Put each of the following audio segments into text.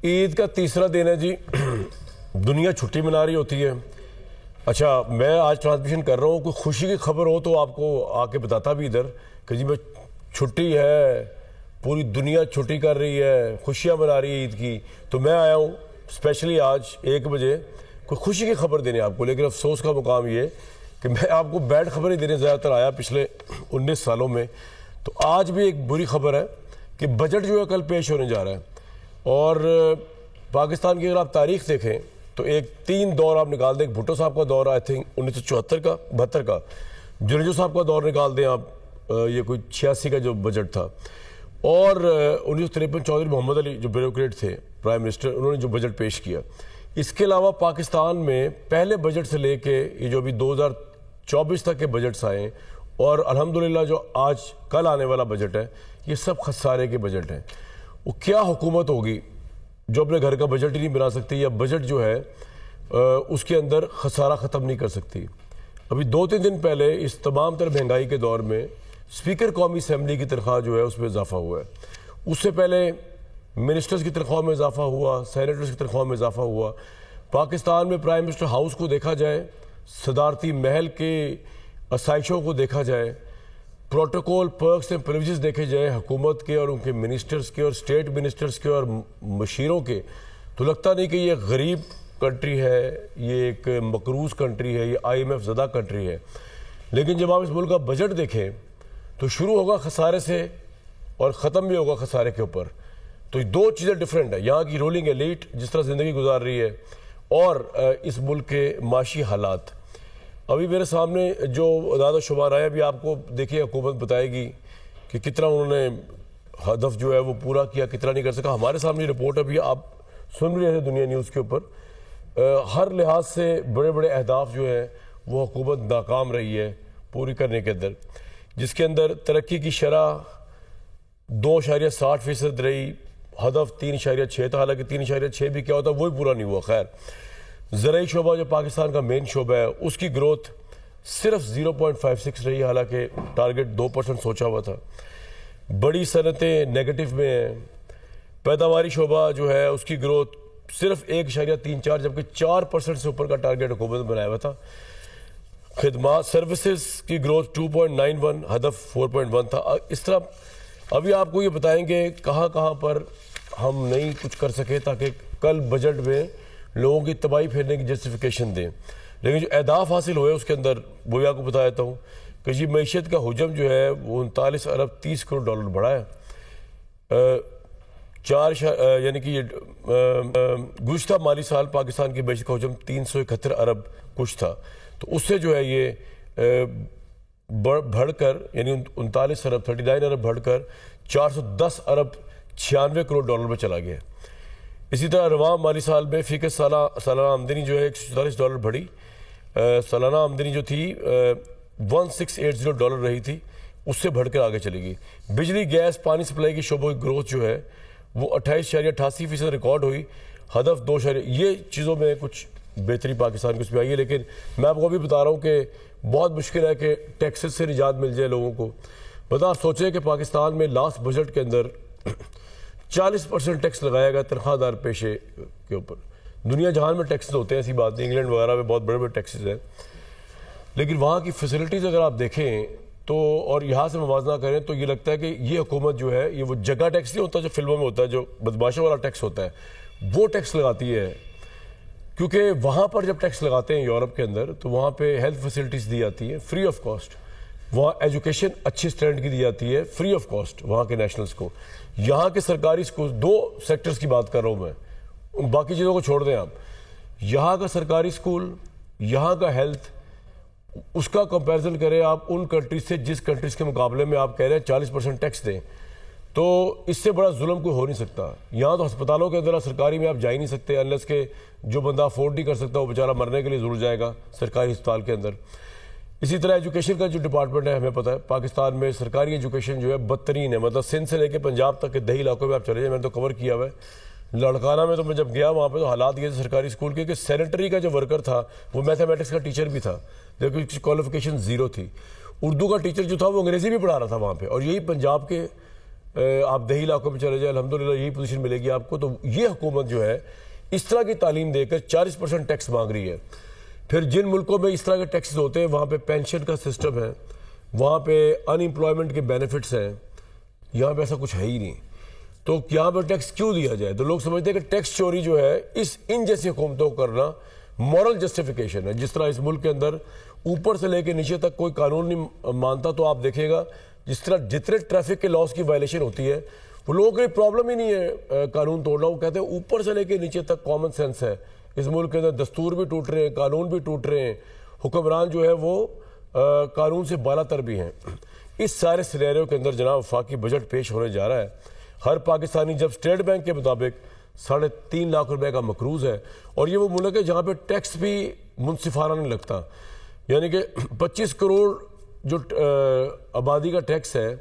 عید کا تیسرا دن ہے جی. دنیا چھٹی منا رہی ہوتی ہے. اچھا میں آج ٹرانسمیشن کر رہا ہوں, کوئی خوشی کی خبر ہو تو آپ کو آ کے بتاتا بھی ادھر کہ جی میں چھٹی ہے, پوری دنیا چھٹی کر رہی ہے, خوشیاں منا رہی ہے عید کی. تو میں آیا ہوں اسپیشلی آج 1 بجے کوئی خوشی کی خبر دینے آپ کو. لیکن افسوس کا مقام یہ کہ میں آپ کو بیڈ خبریں دینے زیادہ تر آیا پچھلے 19 سالوں میں. تو آج بھی ایک بری خبر ہے کہ بجٹ جو ہے کل پیش ہونے جا رہا ہے. اور پاکستان کی اگر آپ تاریخ دیکھیں تو ایک 3 دور آپ نکال دیں. ایک بھٹو صاحب کا دور آئی تھنک 1974 کا 72 کا, جنیجو صاحب کا دور نکال دیں آپ, یہ کوئی 86 کا جو بجٹ تھا, اور 1953 چودھری محمد علی جو بیوروکریٹ تھے پرائم منسٹر, انہوں نے جو بجٹ پیش کیا. اس کے علاوہ پاکستان میں پہلے بجٹ سے لے کے یہ جو ابھی 2024 تک کے بجٹس آئے ہیں, اور الحمدللہ جو آج کل آنے والا بجٹ ہے, یہ سب خسارے کے بجٹ ہیں. وہ کیا حکومت ہوگی جو اپنے گھر کا بجٹ ہی نہیں بنا سکتی, یا بجٹ جو ہے اس کے اندر خسارہ ختم نہیں کر سکتی. ابھی 2-3 دن پہلے اس تمام تر مہنگائی کے دور میں اسپیکر قومی اسمبلی کی تنخواہ جو ہے اس میں اضافہ ہوا ہے. اس سے پہلے منسٹرز کی تنخواہ میں اضافہ ہوا, سینیٹرز کی تنخواہ میں اضافہ ہوا. پاکستان میں پرائم منسٹر ہاؤس کو دیکھا جائے, صدارتی محل کے آسائشوں کو دیکھا جائے, پروٹوکول پرکس اینڈ پریویلیجز دیکھے جائے حکومت کے اور ان کے منسٹرز کے اور اسٹیٹ منسٹرز کے اور مشیروں کے, تو لگتا نہیں کہ یہ غریب کنٹری ہے, یہ ایک مقروض کنٹری ہے, یہ IMF زدہ کنٹری ہے. لیکن جب آپ اس ملک کا بجٹ دیکھیں تو شروع ہوگا خسارے سے اور ختم بھی ہوگا خسارے کے اوپر. تو یہ 2 چیزیں ڈیفرنٹ ہیں, یہاں کی رولنگ ایلیٹ جس طرح زندگی گزار رہی ہے اور اس ملک کے معاشی حالات. ابھی میرے سامنے جو اعداد و شمار آیا, ابھی آپ کو دیکھیے حکومت بتائے گی کہ کتنا انہوں نے ہدف جو ہے وہ پورا کیا, کتنا نہیں کر سکا. ہمارے سامنے رپورٹ ابھی آپ سن رہے تھے دنیا نیوز کے اوپر, ہر لحاظ سے بڑے بڑے اہداف جو ہیں وہ حکومت ناکام رہی ہے پوری کرنے کے اندر, جس کے اندر ترقی کی شرح 2.60% رہی, ہدف 3.6 تھا, حالانکہ 3.6 بھی کیا ہوتا وہی پورا نہیں ہوا. خیر, زرعی شعبہ جو پاکستان کا مین شعبہ ہے اس کی گروتھ صرف 0.56 رہی, حالانکہ ٹارگٹ 2% سوچا ہوا تھا. بڑی صنعتیں نیگیٹو میں ہیں. پیداواری شعبہ جو ہے اس کی گروتھ صرف 1.34, جبکہ 4% سے اوپر کا ٹارگٹ حکومت بنایا ہوا تھا. خدمات سروسز کی گروتھ 2.91, ہدف 4.1 تھا. اس طرح ابھی آپ کو یہ بتائیں گے کہاں کہاں پر ہم نہیں کچھ کر سکے تاکہ کل بجٹ میں لوگوں کی تباہی پھیرنے کی جسٹیفیکیشن دیں. لیکن جو اہداف حاصل ہوئے اس کے اندر وہ بھی آپ کو بتا دیتا ہوں کہ جی معیشت کا حجم جو ہے وہ 39 ارب 30 کروڑ ڈالر بڑھا ہے. یعنی کہ گزشتہ مالی سال پاکستان کی معیشت کا حجم 371 ارب کچھ تھا, تو اس سے جو ہے یہ بڑھ کر یعنی 39 ارب 39 ارب بڑھ کر 410 ارب 96 کروڑ ڈالر میں چلا گیا. اسی طرح رواں مالی سال میں فی کس سالانہ آمدنی جو ہے 144 ڈالر بڑھی. سالانہ آمدنی جو تھی 1680 ڈالر رہی تھی, اس سے بڑھ کر آگے چلی گئی. بجلی گیس پانی سپلائی کی شعبوں کی گروتھ جو ہے وہ 28.88% ریکارڈ ہوئی, ہدف 2. یہ چیزوں میں کچھ بہتری پاکستان کو اس میں آئی ہے. لیکن میں آپ کو بھی بتا رہا ہوں کہ بہت مشکل ہے کہ ٹیکسز سے نجات مل جائے لوگوں کو. بتا آپ سوچیں کہ پاکستان میں لاسٹ بجٹ کے اندر 40% ٹیکس لگایا گیا تنخواہ دار پیشے کے اوپر. دنیا جہان میں ٹیکسز ہوتے ہیں, ایسی بات نہیں, انگلینڈ وغیرہ میں بہت بڑے بڑے ٹیکسز ہیں, لیکن وہاں کی فیسلٹیز اگر آپ دیکھیں تو اور یہاں سے موازنہ کریں تو یہ لگتا ہے کہ یہ حکومت جو ہے یہ وہ جگہ ٹیکس نہیں ہوتا جو فلموں میں ہوتا ہے, جو بدماشوں والا ٹیکس ہوتا ہے, وہ ٹیکس لگاتی ہے. کیونکہ وہاں پر جب ٹیکس لگاتے ہیں یورپ کے اندر تو وہاں پہ ہیلتھ فیسلٹیز دی جاتی ہیں فری آف کاسٹ, وہاں ایجوکیشن اچھی اسٹینڈرڈ کی دی جاتی ہے فری آف کاسٹ وہاں کے نیشنلز کو. یہاں کے سرکاری سکول 2 سیکٹرز کی بات کر رہا ہوں میں, ان باقی چیزوں کو چھوڑ دیں آپ. یہاں کا سرکاری سکول, یہاں کا ہیلتھ, اس کا کمپیریزن کریں آپ ان کنٹریز سے جس کنٹریز کے مقابلے میں آپ کہہ رہے ہیں 40% ٹیکس دیں, تو اس سے بڑا ظلم کوئی ہو نہیں سکتا. یہاں تو ہسپتالوں کے اندر سرکاری میں آپ جا ہی نہیں سکتے انلیس کہ جو بندہ افورڈ نہیں کر سکتا وہ بیچارہ مرنے کے لیے ضرور جائے گا سرکاری ہسپتال کے اندر. اسی طرح ایجوکیشن کا جو ڈپارٹمنٹ ہے, ہمیں پتہ ہے پاکستان میں سرکاری ایجوکیشن جو ہے بدترین ہے. مطلب سندھ سے لے کے پنجاب تک کے دیہی علاقوں میں آپ چلے جائیں, میں نے تو کور کیا ہوا ہے. لڑکانہ میں تو میں جب گیا وہاں پہ تو حالات یہ تھے سرکاری اسکول کے کہ سینیٹری کا جو ورکر تھا وہ میتھمیٹکس کا ٹیچر بھی تھا, لیکن اس کی کوالیفیکیشن 0 تھی. اردو کا ٹیچر جو تھا وہ انگریزی بھی پڑھا رہا تھا وہاں پہ, اور یہی پنجاب کے آپ دیہی علاقوں میں چلے جائیں الحمدللہ یہی پوزیشن ملے گی آپ کو. تو یہ حکومت جو ہے اس طرح کی تعلیم دے کر 40% ٹیکس مانگ رہی ہے. پھر جن ملکوں میں اس طرح کے ٹیکسز ہوتے ہیں وہاں پہ پینشن کا سسٹم ہے, وہاں پہ ان امپلائمنٹ کے بینیفٹس ہیں, یہاں پہ ایسا کچھ ہے ہی نہیں. تو یہاں پہ ٹیکس کیوں دیا جائے؟ تو لوگ سمجھتے ہیں کہ ٹیکس چوری جو ہے ان جیسی حکومتوں کو کرنا مورل جسٹیفیکیشن ہے. جس طرح اس ملک کے اندر اوپر سے لے کے نیچے تک کوئی قانون نہیں مانتا, تو آپ دیکھے گا جس طرح جتنے ٹریفک کے لاس کی وائلیشن ہوتی ہے وہ لوگوں کے پرابلم ہی نہیں ہے قانون توڑنا. وہ کہتے ہیں اوپر سے لے کے نیچے تک کامن سینس ہے. اس ملک کے اندر دستور بھی ٹوٹ رہے ہیں, قانون بھی ٹوٹ رہے ہیں, حکمران جو ہے وہ قانون سے بالا تر بھی ہیں. اس سارے سینیریو کے اندر جناب وفاقی بجٹ پیش ہونے جا رہا ہے. ہر پاکستانی جب اسٹیٹ بینک کے مطابق 3.5 لاکھ روپے کا مقروض ہے, اور یہ وہ ملک ہے جہاں پہ ٹیکس بھی منصفانہ نہیں لگتا. یعنی کہ 25 کروڑ جو آبادی کا ٹیکس ہے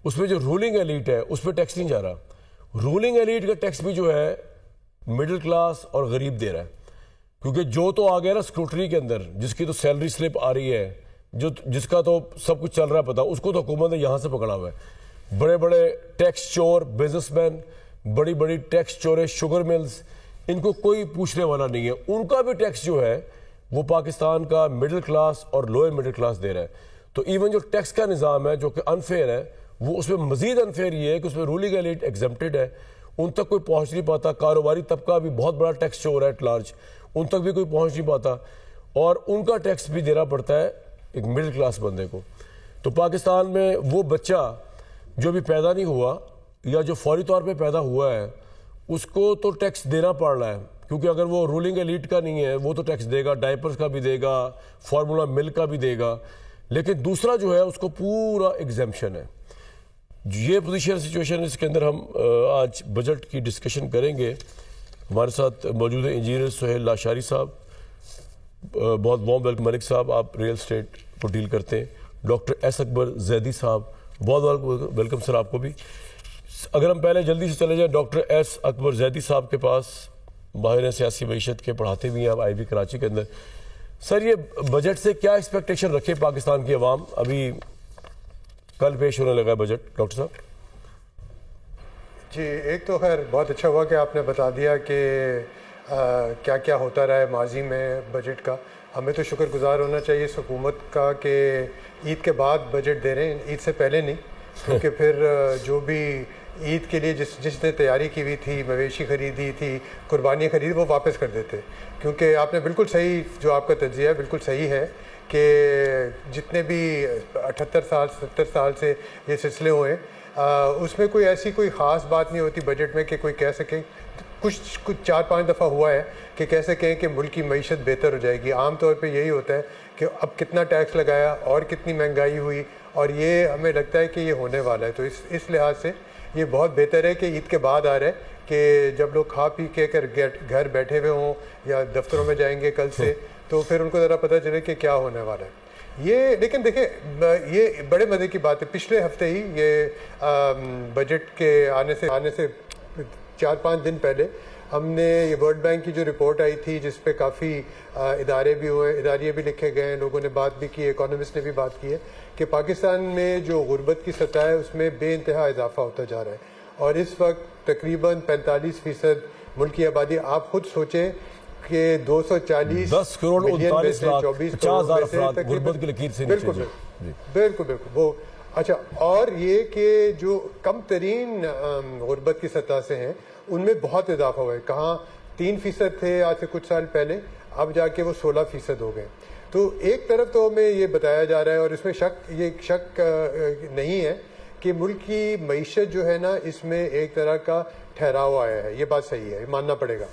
اس میں جو رولنگ ایلیٹ ہے اس پہ ٹیکس نہیں جا رہا. رولنگ ایلیٹ کا ٹیکس بھی جو ہے مڈل کلاس اور غریب دے رہا ہے, کیونکہ جو تو آ گیا نا اسکروٹری کے اندر, جس کی تو سیلری سلپ آ رہی ہے, جس کا تو سب کچھ چل رہا ہے پتا, اس کو تو حکومت نے یہاں سے پکڑا ہوا ہے. بڑے بڑے ٹیکس چور بزنس مین, بڑی بڑی ٹیکس چورے شوگر ملز, ان کو کوئی پوچھنے والا نہیں ہے. ان کا بھی ٹیکس جو ہے وہ پاکستان کا مڈل کلاس اور لوئر مڈل کلاس دے رہا ہے. تو ایون جو ٹیکس کا نظام ہے جو کہ انفیئر ہے, وہ اس میں مزید انفیئر یہ ہے کہ اس میں رولنگ ایلیٹ ایگزمپٹڈ ہے, ان تک کوئی پہنچ نہیں پاتا. کاروباری طبقہ بھی بہت بڑا ٹیکس چور ہے ایٹ لارج, ان تک بھی کوئی پہنچ نہیں پاتا, اور ان کا ٹیکس بھی دینا پڑتا ہے ایک مڈل کلاس بندے کو. تو پاکستان میں وہ بچہ جو بھی پیدا نہیں ہوا یا جو فوری طور پہ پیدا ہوا ہے اس کو تو ٹیکس دینا پڑ رہا ہے, کیونکہ اگر وہ رولنگ ایلیٹ کا نہیں ہے وہ تو ٹیکس دے گا, ڈائپرز کا بھی دے گا, فارمولا ملک کا بھی دے گا. لیکن دوسرا جو ہے اس کو پورا ایگزیمپشن ہے. یہ پوزیشن سچویشن, اس کے اندر ہم آج بجٹ کی ڈسکشن کریں گے. ہمارے ساتھ موجود ہیں انجینئر سہیل لاشاری صاحب, بہت وارم ویلکم. ملک صاحب آپ ریل اسٹیٹ کو ڈیل کرتے ہیں. ڈاکٹر ایس اکبر زیدی صاحب, بہت ویلکم سر آپ کو بھی. اگر ہم پہلے جلدی سے چلے جائیں ڈاکٹر ایس اکبر زیدی صاحب کے پاس, ماہر سیاسی معیشت کے, پڑھاتے بھی ہیں آپ IB کراچی کے اندر. سر یہ بجٹ سے کیا ایکسپیکٹیشن رکھے پاکستان کی عوام؟ ابھی کل پیش ہونے لگا ہے بجٹ ڈاکٹر صاحب. جی ایک تو خیر بہت اچھا ہوا کہ آپ نے بتا دیا کہ کیا کیا ہوتا رہا ہے ماضی میں بجٹ کا. ہمیں تو شکر گزار ہونا چاہیے اس حکومت کا کہ عید کے بعد بجٹ دے رہے ہیں, عید سے پہلے نہیں, کیونکہ پھر جو بھی عید کے لیے جس نے تیاری کی ہوئی تھی, مویشی خریدی تھی, قربانی خریدی, وہ واپس کر دیتے. کیونکہ آپ نے بالکل صحیح, جو آپ کا تجزیہ ہے بالکل صحیح ہے کہ جتنے بھی 78 سال 70 سال سے یہ سلسلے ہوئے اس میں کوئی ایسی کوئی خاص بات نہیں ہوتی بجٹ میں کہ کوئی کہہ سکے. کچھ 4-5 دفعہ ہوا ہے کہ کہہ سکیں کہ ملک کی معیشت بہتر ہو جائے گی. عام طور پہ یہی ہوتا ہے کہ اب کتنا ٹیکس لگایا اور کتنی مہنگائی ہوئی, اور یہ ہمیں لگتا ہے کہ یہ ہونے والا ہے. تو اس لحاظ سے یہ بہت بہتر ہے کہ عید کے بعد آ رہا ہے, کہ جب لوگ کھا پی کے گھر بیٹھے ہوئے ہوں یا دفتروں میں جائیں گے کل سے, تو پھر ان کو ذرا پتہ چلے کہ کیا ہونے والا ہے. یہ لیکن دیکھیں یہ بڑے مزے کی بات ہے, پچھلے ہفتے ہی یہ بجٹ کے آنے سے 4-5 دن پہلے ہم نے یہ ورلڈ بینک کی جو رپورٹ آئی تھی جس پہ کافی ادارے بھی ہوئے, اداریے بھی لکھے گئے ہیں, لوگوں نے بات بھی کی, اکانومسٹ نے بھی بات کی ہے کہ پاکستان میں جو غربت کی سطح ہے اس میں بے انتہا اضافہ ہوتا جا رہا ہے. اور اس وقت تقریباً 45% ملک کی آبادی, آپ خود سوچیں کہ 240 10 کروڑ 39 لاکھ 50,000 افراد غربت کی لکیر سے نیچے. بالکل وہ اچھا. اور یہ کہ جو کم ترین غربت کی سطح سے ہیں ان میں بہت اضافہ ہوا ہے. کہاں 3% تھے آج سے کچھ سال پہلے, اب جا کے وہ 16% ہو گئے. تو ایک طرف تو ہمیں یہ بتایا جا رہا ہے, اور اس میں شک نہیں ہے کہ ملک کی معیشت جو ہے نا اس میں ایک طرح کا ٹھہراؤ آیا ہے. یہ بات صحیح ہے, ماننا پڑے گا.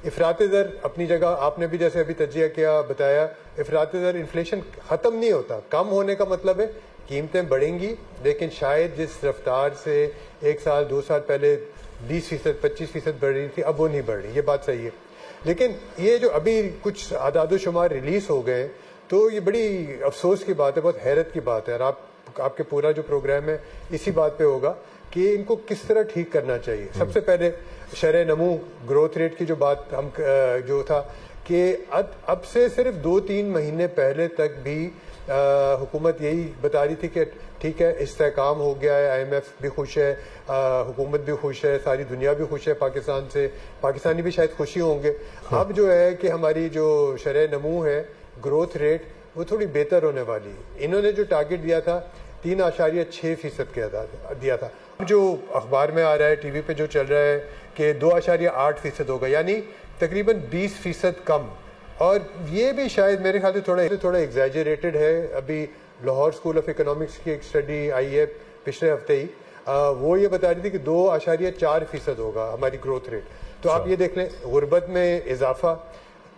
افراط زر اپنی جگہ, آپ نے بھی جیسے ابھی تجزیہ کیا بتایا, افراط زر انفلیشن ختم نہیں ہوتا. کم ہونے کا مطلب ہے قیمتیں بڑھیں گی, لیکن شاید جس رفتار سے 1 سال 2 سال پہلے 20% 25% بڑھ رہی تھی اب وہ نہیں بڑھ رہی. یہ بات صحیح ہے. لیکن یہ جو ابھی کچھ اعداد و شمار ریلیز ہو گئے تو یہ بڑی افسوس کی بات ہے, بہت حیرت کی بات ہے. اور آپ کے پورا جو پروگرام ہے اسی بات پہ ہوگا کہ ان کو کس طرح ٹھیک کرنا چاہیے. سب سے پہلے شرح نمو گروتھ ریٹ کی جو بات ہم جو تھا کہ اب سے صرف 2-3 مہینے پہلے تک بھی حکومت یہی بتا رہی تھی کہ ٹھیک ہے استحکام ہو گیا ہے, IMF بھی خوش ہے, حکومت بھی خوش ہے, ساری دنیا بھی خوش ہے پاکستان سے, پاکستانی بھی شاید خوشی ہوں گے. اب جو ہے کہ ہماری جو شرح نمو ہے گروتھ ریٹ وہ تھوڑی بہتر ہونے والی ہے. انہوں نے جو ٹارگٹ دیا تھا 3.6% کے دیا تھا, جو اخبار میں آ رہا ہے, ٹی وی پہ جو چل رہا ہے کہ 2.8% ہوگا, یعنی تقریباً 20% کم. اور یہ بھی شاید میرے خیال سے تھوڑا ایگزیجریٹڈ ہے. ابھی لاہور اسکول آف اکنامکس کی ایک اسٹڈی آئی ہے پچھلے ہفتے ہی, وہ یہ بتا رہی تھی کہ 2.4% ہوگا ہماری گروتھ ریٹ. تو آپ یہ دیکھ لیں, غربت میں اضافہ,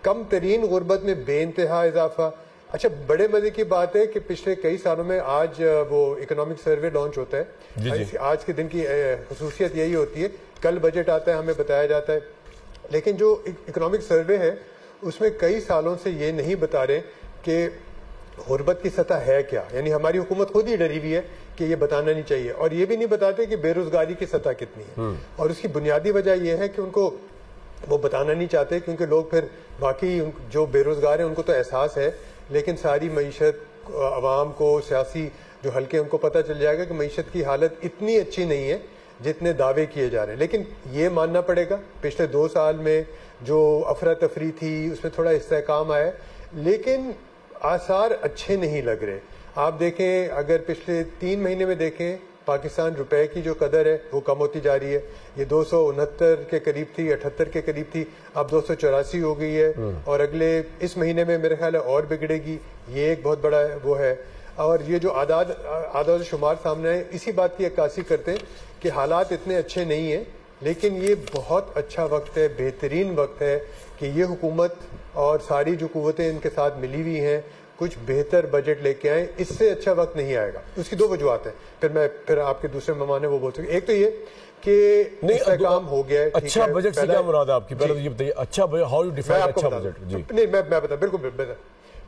کم ترین غربت میں بے انتہا اضافہ. اچھا, بڑے مزے کی بات ہے کہ پچھلے کئی سالوں میں آج وہ اکنامک سروے لانچ ہوتا ہے, آج کے دن کی خصوصیت یہی ہوتی ہے, کل بجٹ آتا ہے ہمیں بتایا جاتا ہے, لیکن جو اکنامک سروے ہے اس میں کئی سالوں سے یہ نہیں بتا رہے کہ غربت کی سطح ہے کیا. یعنی ہماری حکومت خود ہی ڈری ہوئی ہے کہ یہ بتانا نہیں چاہیے, اور یہ بھی نہیں بتاتے کہ بے روزگاری کی سطح کتنی ہے. اور اس کی بنیادی وجہ یہ ہے کہ ان کو وہ بتانا نہیں چاہتے, کیونکہ لوگ پھر باقی جو بے روزگار ہیں ان کو تو احساس ہے, لیکن ساری معیشت, عوام کو, سیاسی جو حلقے ان کو پتہ چل جائے گا کہ معیشت کی حالت اتنی اچھی نہیں ہے جتنے دعوے کیے جا رہے ہیں. لیکن یہ ماننا پڑے گا پچھلے 2 سال میں جو افراتفری تھی اس میں تھوڑا استحکام آیا, لیکن آثار اچھے نہیں لگ رہے. آپ دیکھیں, اگر پچھلے 3 مہینے میں دیکھیں, پاکستان روپے کی جو قدر ہے وہ کم ہوتی جا رہی ہے. یہ 269 کے قریب تھی, 78 کے قریب تھی, اب 284 ہو گئی ہے, اور اگلے اس مہینے میں میرے خیال ہے اور بگڑے گی. یہ ایک بہت بڑا وہ ہے. اور یہ جو اعداد و شمار سامنے ہے اسی بات کی عکاسی کرتے ہیں کہ حالات اتنے اچھے نہیں ہیں, لیکن یہ بہت اچھا وقت ہے, بہترین وقت ہے کہ یہ حکومت اور ساری جو قوتیں ان کے ساتھ ملی ہوئی ہیں کچھ بہتر بجٹ لے کے آئیں. اس سے اچھا وقت نہیں آئے گا. اس کی 2 وجوہات ہیں, پھر آپ کے دوسرے مہمان ہیں وہ بول سکتے. ایک تو یہ کہ استحکام ہو گیا ہے. اچھا بجٹ سے کیا مراد ہے آپ کی؟ پہلے یہ بتائیے, اچھا بجٹ, ہاؤ یو ڈیفائن اچھا بجٹ؟ نہیں, میں بتا, بالکل بہتر.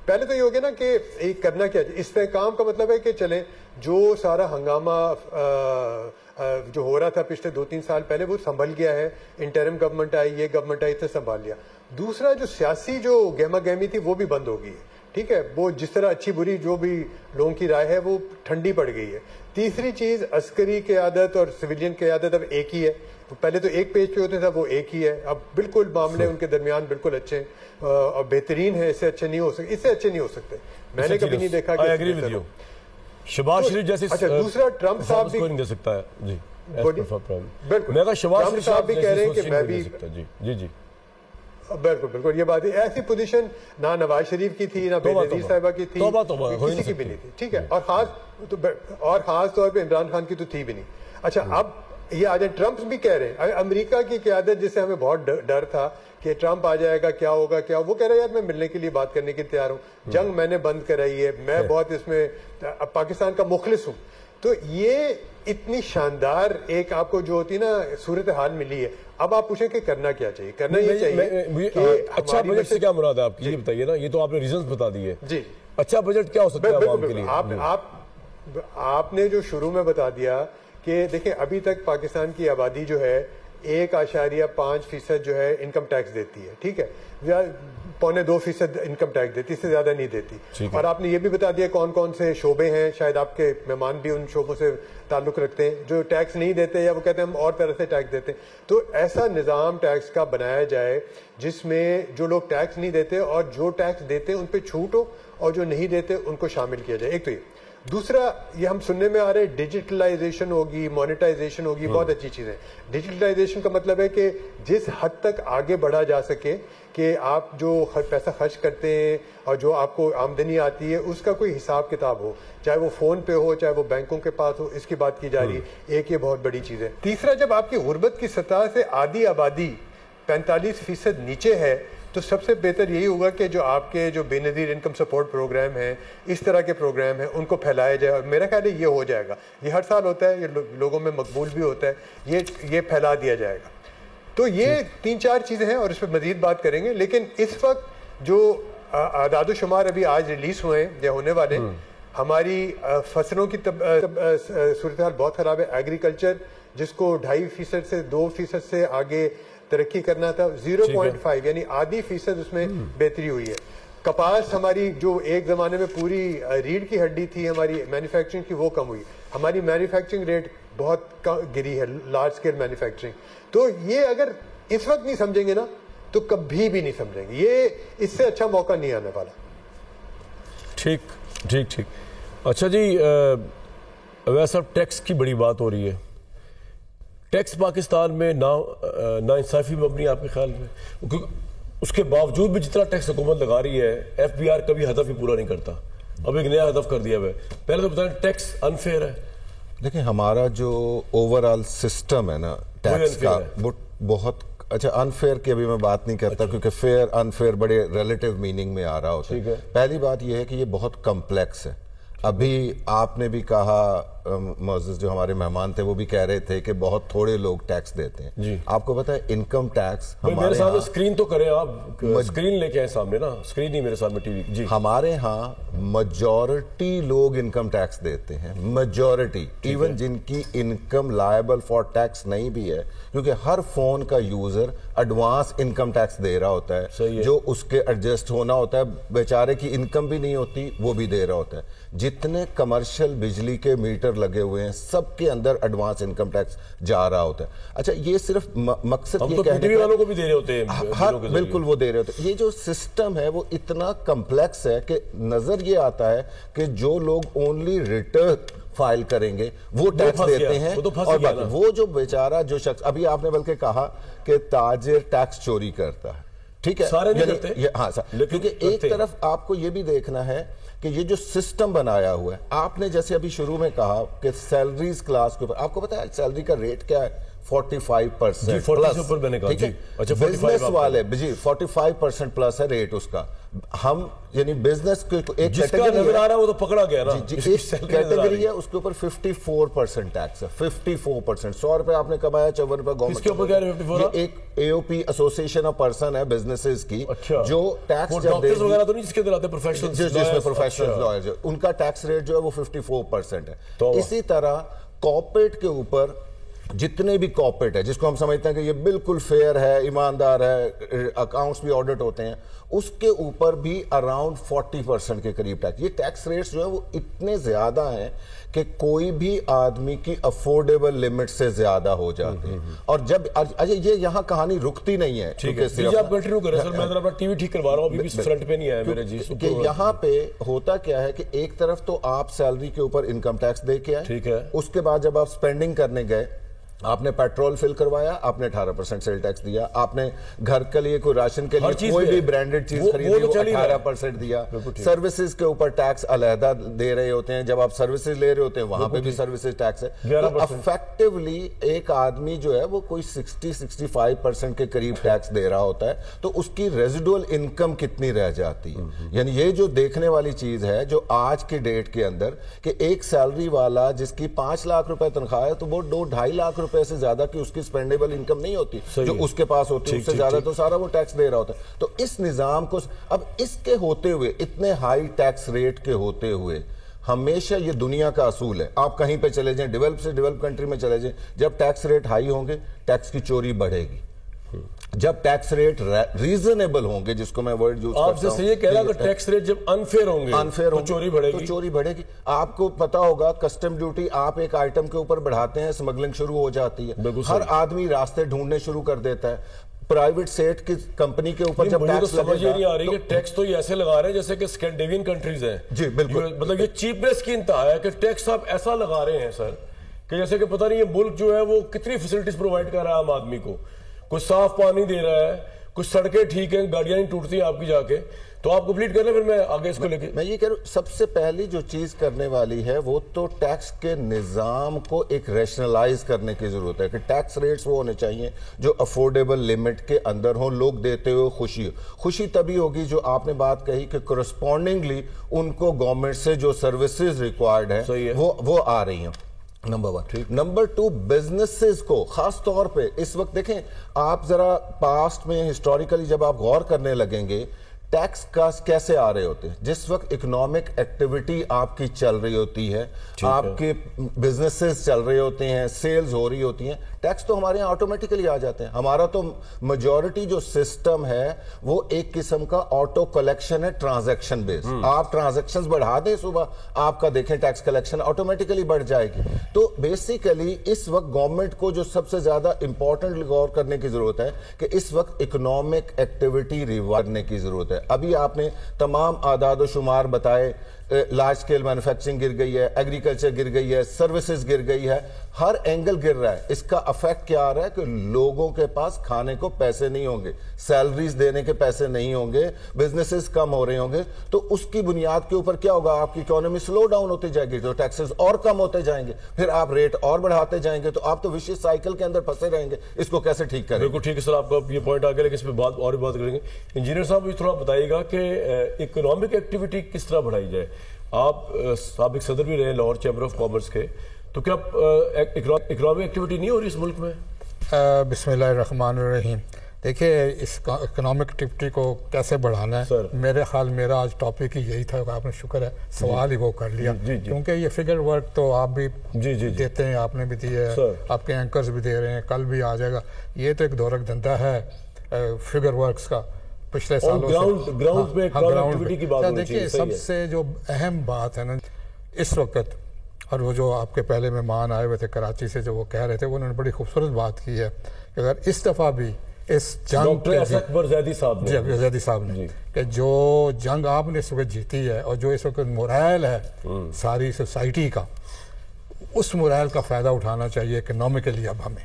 پہلے تو یہ ہو گیا نا کہ کرنا کیا, استحکام کا مطلب ہے کہ چلیں جو سارا ہنگامہ جو ہو رہا تھا پچھلے 2-3 سال پہلے وہ سنبھل گیا ہے. انٹرم گورنمنٹ آئی, یہ گورنمنٹ آئی, تو سنبھال لیا. دوسرا جو سیاسی جو گہما گہمی تھی وہ بھی بند ہو گئی ہے. ٹھیک ہے, وہ جس طرح اچھی بری جو بھی لوگوں کی رائے ہے وہ ٹھنڈی پڑ گئی ہے. تیسری چیز, عسکری قیادت اور سویلین قیادت اب ایک ہی ہے. پہلے تو ایک پیج پہ ہوتے تھا, وہ ایک ہی ہے. اب بالکل معاملے ان کے درمیان بالکل اچھے اور بہترین ہے. اس سے اچھے نہیں ہو سکتے, اس سے اچھے نہیں ہو سکتے. میں نے کبھی نہیں دیکھا کہ شہباز شریف جیسے. اچھا, دوسرا ٹرمپ صاحب بھی نہیں دے سکتا ہے. جی بالکل, میں کہا شہباز شریف صاحب بھی کہہ رہے ہیں کہ میں بھی. جی جی بالکل یہ بات ہے. ایسی پوزیشن نہ نواز شریف کی تھی, نہ بے نظیر صاحبہ کی تھی, کسی کی بھی نہیں تھی. ٹھیک ہے, اور خاص طور پہ عمران خان کی تو تھی بھی نہیں. اچھا, اب یہ آ جائیں, ٹرمپ بھی کہہ رہے ہیں امریکہ کی قیادت جس سے ہمیں بہت ڈر تھا کہ ٹرمپ آ جائے گا, کیا ہوگا کیا, وہ کہہ رہے ہیں یار میں ملنے کے لیے بات کرنے کے تیار ہوں, جنگ میں نے بند کرائی ہے, میں بہت اس میں پاکستان کا مخلص ہوں. تو یہ اتنی شاندار ایک آپ کو جو ہوتی نا صورتحال ملی ہے. اب آپ پوچھیں کہ کرنا کیا چاہیے, کرنا یہ چاہیے کہ اچھا بجٹ سے کیا مراد ہے آپ کی, یہ بتائیے نا. یہ تو آپ نے ریزنز بتا دیے. جی, اچھا بجٹ کیا ہو سکتا ہے عوام کے لیے؟ آپ نے جو شروع میں بتا دیا کہ دیکھیں ابھی تک پاکستان کی آبادی جو ہے 1.5% جو ہے انکم ٹیکس دیتی ہے. ٹھیک ہے, 2.25% انکم ٹیکس دیتی, اس سے زیادہ نہیں دیتی. اور آپ نے یہ بھی بتا دیا کون کون سے شعبے ہیں, شاید آپ کے مہمان بھی ان شعبوں سے تعلق رکھتے ہیں جو ٹیکس نہیں دیتے, یا وہ کہتے ہیں ہم اور طرح سے ٹیکس دیتے ہیں. تو ایسا نظام ٹیکس کا بنایا جائے جس میں جو لوگ ٹیکس نہیں دیتے اور جو ٹیکس دیتے ہیں ان پہ چھوٹ ہو, اور جو نہیں دیتے ان کو شامل کیا جائے. ایک تو یہ. دوسرا, یہ ہم سننے میں آ رہے ڈیجیٹلائزیشن ہوگی, مانیٹائزیشن ہوگی, بہت اچھی چیز ہے. ڈیجیٹلائزیشن کا مطلب ہے کہ جس حد تک آگے بڑھا جا سکے کہ آپ جو پیسہ خرچ کرتے ہیں اور جو آپ کو آمدنی آتی ہے اس کا کوئی حساب کتاب ہو, چاہے وہ فون پہ ہو, چاہے وہ بینکوں کے پاس ہو, اس کی بات کی جا رہی ہے. ایک یہ بہت بڑی چیز ہے. تیسرا, جب آپ کی غربت کی سطح سے آدھی آبادی 45% نیچے ہے تو سب سے بہتر یہی ہوگا کہ جو آپ کے جو بے نظیر انکم سپورٹ پروگرام ہیں, اس طرح کے پروگرام ہیں, ان کو پھیلایا جائے. اور میرا خیال ہے یہ ہو جائے گا. یہ ہر سال ہوتا ہے, یہ لوگوں میں مقبول بھی ہوتا ہے, یہ پھیلا دیا جائے گا. تو یہ 3-4 چیزیں ہیں اور اس پہ مزید بات کریں گے. لیکن اس وقت جو اعداد و شمار ابھی آج ریلیز ہوئے ہیں یا ہونے والے, ہماری فصلوں کی صورتحال بہت خراب ہے. ایگریکلچر جس کو 2.5% سے 2% سے آگے ترقی کرنا تھا 0.5 یعنی آدھی فیصد اس میں بہتری ہوئی ہے. کپاس ہماری جو ایک زمانے میں پوری ریڑھ کی ہڈی تھی ہماری مینوفیکچرنگ کی وہ کم ہوئی. ہماری مینوفیکچرنگ ریٹ بہت گری ہے لارج اسکیل مینوفیکچرنگ. تو یہ اگر اس وقت نہیں سمجھیں گے نا تو کبھی بھی نہیں سمجھیں گے. یہ اس سے اچھا موقع نہیں آنے والا. ٹھیک ٹھیک ٹھیک. اچھا جی ویسا ٹیکس کی بڑی بات ہو رہی ہے. ٹیکس پاکستان میں ناانصافی مبنی آپ کے خیال میں؟ اس کے باوجود بھی جتنا ٹیکس حکومت لگا رہی ہے ایف بی آر کبھی ہدف ہی پورا نہیں کرتا. اب ایک نیا ہدف کر دیا ہے. پہلے تو بتائیں ٹیکس انفیئر ہے. دیکھیں ہمارا جو اوورآل سسٹم ہے نا ٹیکس کا وہ بہت اچھا انفیئر کی ابھی میں بات نہیں کرتا کیونکہ فیئر انفیئر بڑے ریلیٹیو میننگ میں آ رہا ہوتا ہے. پہلی بات یہ ہے کہ یہ بہت کمپلیکس ہے. ابھی آپ نے بھی کہا معزز جو ہمارے مہمان تھے وہ بھی کہہ رہے تھے کہ بہت تھوڑے لوگ ٹیکس دیتے ہیں. آپ کو پتہ ہے انکم ٹیکس میرے سامنے اسکرین تو کریں آپ اسکرین لے کے آئے سامنے نا اسکرین ہی میرے سامنے ٹی وی. جی ہمارے ہاں میجورٹی لوگ انکم ٹیکس دیتے ہیں. میجورٹی ایون جن کی انکم لائبل فار ٹیکس نہیں بھی ہے کیونکہ ہر فون کا یوزر ایڈوانس انکم ٹیکس دے رہا ہوتا ہے جو اس کے ایڈجسٹ ہونا ہوتا ہے. بیچارے کی انکم بھی نہیں ہوتی وہ بھی دے رہا ہوتا ہے. جتنے کمرشل بجلی کے میٹر لگے ہوئے ہیں سب کے اندر ایڈوانس انکم ٹیکس جا رہا ہوتا ہے. اچھا یہ صرف مقصد یہ کہنے کا والوں کو بھی دے رہے ہوتے ہیں. بالکل وہ دے رہے ہوتے ہیں. یہ جو سسٹم ہے وہ اتنا کمپلیکس ہے کہ نظر یہ آتا ہے کہ جو لوگ اونلی ریٹرن فائل کریں گے وہ ٹیکس دیتے ہیں. اور وہ جو بیچارہ جو شخص ابھی آپ نے بلکہ کہا کہ تاجر ٹیکس چوری کرتا ہے. ٹھیک ہے سارے نہیں کرتے. ہاں کیونکہ ایک طرف آپ کو یہ بھی دیکھنا ہے کہ یہ جو سسٹم بنایا ہوا ہے آپ نے جیسے ابھی شروع میں کہا کہ سیلریز کلاس کے اوپر آپ کو پتا ہے سیلری کا ریٹ کیا ہے 45% بزنس والے جی 45% پلس ہے ریٹ اس کا. ہم یعنی بزنس کے ایک کیٹیگری ہے وہ تو پکڑا گیا نا کیٹیگری ہے اس کے اوپر 54% ٹیکس ہے. 54% 100 روپے آپ نے کمایا 54 روپے گورنمنٹ کے اوپر. یہ ایک اے او پی ایسوسیشن آف پرسن ہے بزنسز کی جو ٹیکس ڈاکٹرز وغیرہ تو نہیں جس کے اندر آتے پروفیشنلز جس میں پروفیشنل لائرز ان کا ٹیکس ریٹ جو ہے وہ 54% ہے. اسی طرح کارپوریٹ کے اوپر جتنے بھی کارپوریٹ ہے جس کو ہم سمجھتے ہیں کہ یہ بالکل فیئر ہے ایماندار ہے اکاؤنٹس بھی آڈٹ ہوتے ہیں اس کے اوپر بھی اراؤنڈ 40% کے قریب ٹیکس. یہ ٹیکس ریٹس جو ہے وہ اتنے زیادہ ہیں کہ کوئی بھی آدمی کی افورڈیبل لمٹ سے زیادہ ہو جاتے ہیں. اور جب یہ یہاں کہانی رکتی نہیں ہے آپ کنٹینیو کریں سر. میں اپنا ٹی وی ٹھیک کروا رہا ہوں ابھی بھی فرنٹ پہ نہیں آیا میرے جی. کہ یہاں پہ ہوتا کیا ہے کہ ایک طرف تو آپ سیلری کے اوپر انکم ٹیکس دے کے آئے. ٹھیک ہے. اس کے بعد جب آپ سپینڈنگ کرنے گئے آپ نے پیٹرول فل کروایا آپ نے 18% سیل ٹیکس دیا. آپ نے گھر کے لیے کوئی راشن کے لیے کوئی بھی برانڈڈ چیز خریدی وہ 18% دیا. سروسز کے اوپر ٹیکس علیحدہ دے رہے ہوتے ہیں. جب آپ سروسز لے رہے ہوتے ہیں وہاں پہ بھی سروسز ٹیکس ہے. افیکٹولی ایک آدمی جو ہے وہ کوئی 60-65% کے قریب ٹیکس دے رہا ہوتا ہے. تو اس کی ریزیڈول انکم کتنی رہ جاتی ہے. یعنی یہ جو دیکھنے والی چیز ہے جو آج کی ڈیٹ کے اندر کہ ایک سیلری والا جس کی 5 لاکھ روپے تنخواہ ہے تو وہ 2-2.5 لاکھ روپے سے زیادہ کی اس کی سپینڈیبل انکم نہیں ہوتی جو اس کے پاس ہوتی ہے. اس سے زیادہ تو سارا وہ ٹیکس دے رہا ہوتا ہے. تو اس نظام کو اب اس کے ہوتے ہوئے اتنے ہائی ٹیکس ریٹ کے ہوتے ہوئے ہمیشہ یہ دنیا کا اصول ہے. آپ کہیں پہ چلے جائیں ڈیولپ سے ڈیولپ کنٹری میں چلے جائیں جب ٹیکس ریٹ ہائی ہوں گے ٹیکس کی چوری بڑھے گی. جب ٹیکس ریٹ ریزنیبل ہوں گے جس کو میں ورڈ یوز کرتا ہوں. آپ جیسے یہ کہہ رہا کہ ٹیکس ریٹ جب انفیئر ہوں گے تو چوری بڑھے گی. آپ کو پتا ہوگا کسٹم ڈیوٹی آپ ایک آئٹم کے اوپر بڑھاتے ہیں اسمگلنگ شروع ہو جاتی ہے. ہر آدمی راستے ڈھونڈنے شروع کر دیتا ہے. پرائیویٹ سیٹ کی کمپنی کے اوپر جب ٹیکس سمجھ نہیں آ رہی کہ ٹیکس تو یہ ایسے لگا رہے ہیں جیسے کہ اسکینڈینیوین کنٹریز ہیں. جی بالکل. مطلب یہ چیپنس کی انتہا ہے کہ ٹیکس آپ ایسا لگا رہے ہیں سر کہ جیسے کہ پتہ نہیں یہ ملک جو ہے وہ کتنی فیسلٹیز پرووائڈ کر رہا ہے عام آدمی کو. کوئی صاف پانی دے رہا ہے کچھ سڑکیں ٹھیک ہیں گاڑیاں نہیں ٹوٹتی آپ کی جا کے. تو آپ کمپلیٹ کر لیں پھر میں آگے اس کو لے کے. میں یہ کہہ رہا ہوں سب سے پہلی جو چیز کرنے والی ہے وہ تو ٹیکس کے نظام کو ایک ریشنلائز کرنے کی ضرورت ہے کہ ٹیکس ریٹس وہ ہونے چاہیے جو افورڈیبل لمٹ کے اندر ہوں. لوگ دیتے ہوئے خوشی تبھی ہوگی جو آپ نے بات کہی کہ کرسپونڈنگلی ان کو گورنمنٹ سے جو سروسز ریکوائرڈ ہیں وہ آ رہی ہیں. نمبر 1. نمبر 2 بزنسز کو خاص طور پہ اس وقت دیکھیں آپ ذرا پاسٹ میں ہسٹوریکلی جب آپ غور کرنے لگیں گے ٹیکس کاسٹ کیسے آ رہے ہوتے ہیں؟ جس وقت اکنامک ایکٹیویٹی آپ کی چل رہی ہوتی ہے، آپ کے بزنسز چل رہے ہوتے ہیں، سیلز ہو رہی ہوتی ہیں، ٹیکس تو ہمارے یہاں آٹومیٹیکلی آ جاتے ہیں. ہمارا تو میجورٹی جو سسٹم ہے وہ ایک قسم کا آٹو کلیکشن ہے، ٹرانزیکشن بیس. آپ ٹرانزیکشنز بڑھا دیں صبح، آپ کا دیکھیں ٹیکس کلیکشن آٹومیٹیکلی بڑھ جائے گی. تو بیسیکلی اس وقت گورنمنٹ کو جو سب سے زیادہ امپورٹنٹ غور کرنے کی ضرورت ہے کہ اس وقت اکنامک ایکٹیویٹی ریوارڈ کرنے کی ضرورت ہے. ابھی آپ نے تمام اعداد و شمار بتائے، لارج سکیل مینوفیکچرنگ گر گئی ہے، ایگریکلچر گر گئی ہے، سروسز گر گئی ہے، ہر اینگل گر رہا ہے. اس کا افیکٹ کیا آ رہا ہے کہ لوگوں کے پاس کھانے کو پیسے نہیں ہوں گے، سیلریز دینے کے پیسے نہیں ہوں گے، بزنسز کم ہو رہے ہوں گے. تو اس کی بنیاد کے اوپر کیا ہوگا؟ آپ کی اکانومی سلو ڈاؤن ہوتی جائے گی، تو ٹیکسز اور کم ہوتے جائیں گے، پھر آپ ریٹ اور بڑھاتے جائیں گے، تو آپ تو وشیس سائیکل کے اندر پھنسے رہیں گے. اس کو کیسے ٹھیک کریں؟ بالکل ٹھیک ہے سر، آپ کا یہ پوائنٹ آ گیا، لیکن اس پہ بات کریں گے. انجینئر صاحب تھوڑا بتائیے گا کہ اکنامک ایکٹیویٹی کس طرح بڑھائی جائے؟ آپ سابق صدر بھی رہے لاہور چیمبر آف کامرس کے، تو کیا اکنامک ایکٹیویٹی نہیں ہو رہی اس ملک میں؟ بسم اللہ الرحمن الرحیم. دیکھیے اس اکنامک ایکٹیویٹی کو کیسے بڑھانا ہے، میرے خیال میرا آج ٹاپک ہی یہی تھا. آپ نے شکر ہے سوال ہی وہ کر لیا، کیونکہ یہ فگر ورک تو آپ بھی دیتے ہیں، آپ نے بھی دیا ہے، آپ کے اینکرز بھی دے رہے ہیں، کل بھی آ جائے گا. یہ تو ایک دورک دھندا ہے فگر ورکس کا پچھلے سالوں سے. دیکھیے سب سے جو اہم بات ہے نا اس وقت، اور وہ جو آپ کے پہلے مہمان آئے ہوئے تھے کراچی سے، جو وہ کہہ رہے تھے، انہوں نے بڑی خوبصورت بات کی ہے کہ اگر اس دفعہ بھی اس جنگ زیدی صاحب نے کہ جو جنگ آپ نے اس وقت جیتی ہے اور جو اس وقت مورائل ہے ساری سوسائٹی کا، اس مورائل کا فائدہ اٹھانا چاہیے اکنامکلی. اب ہمیں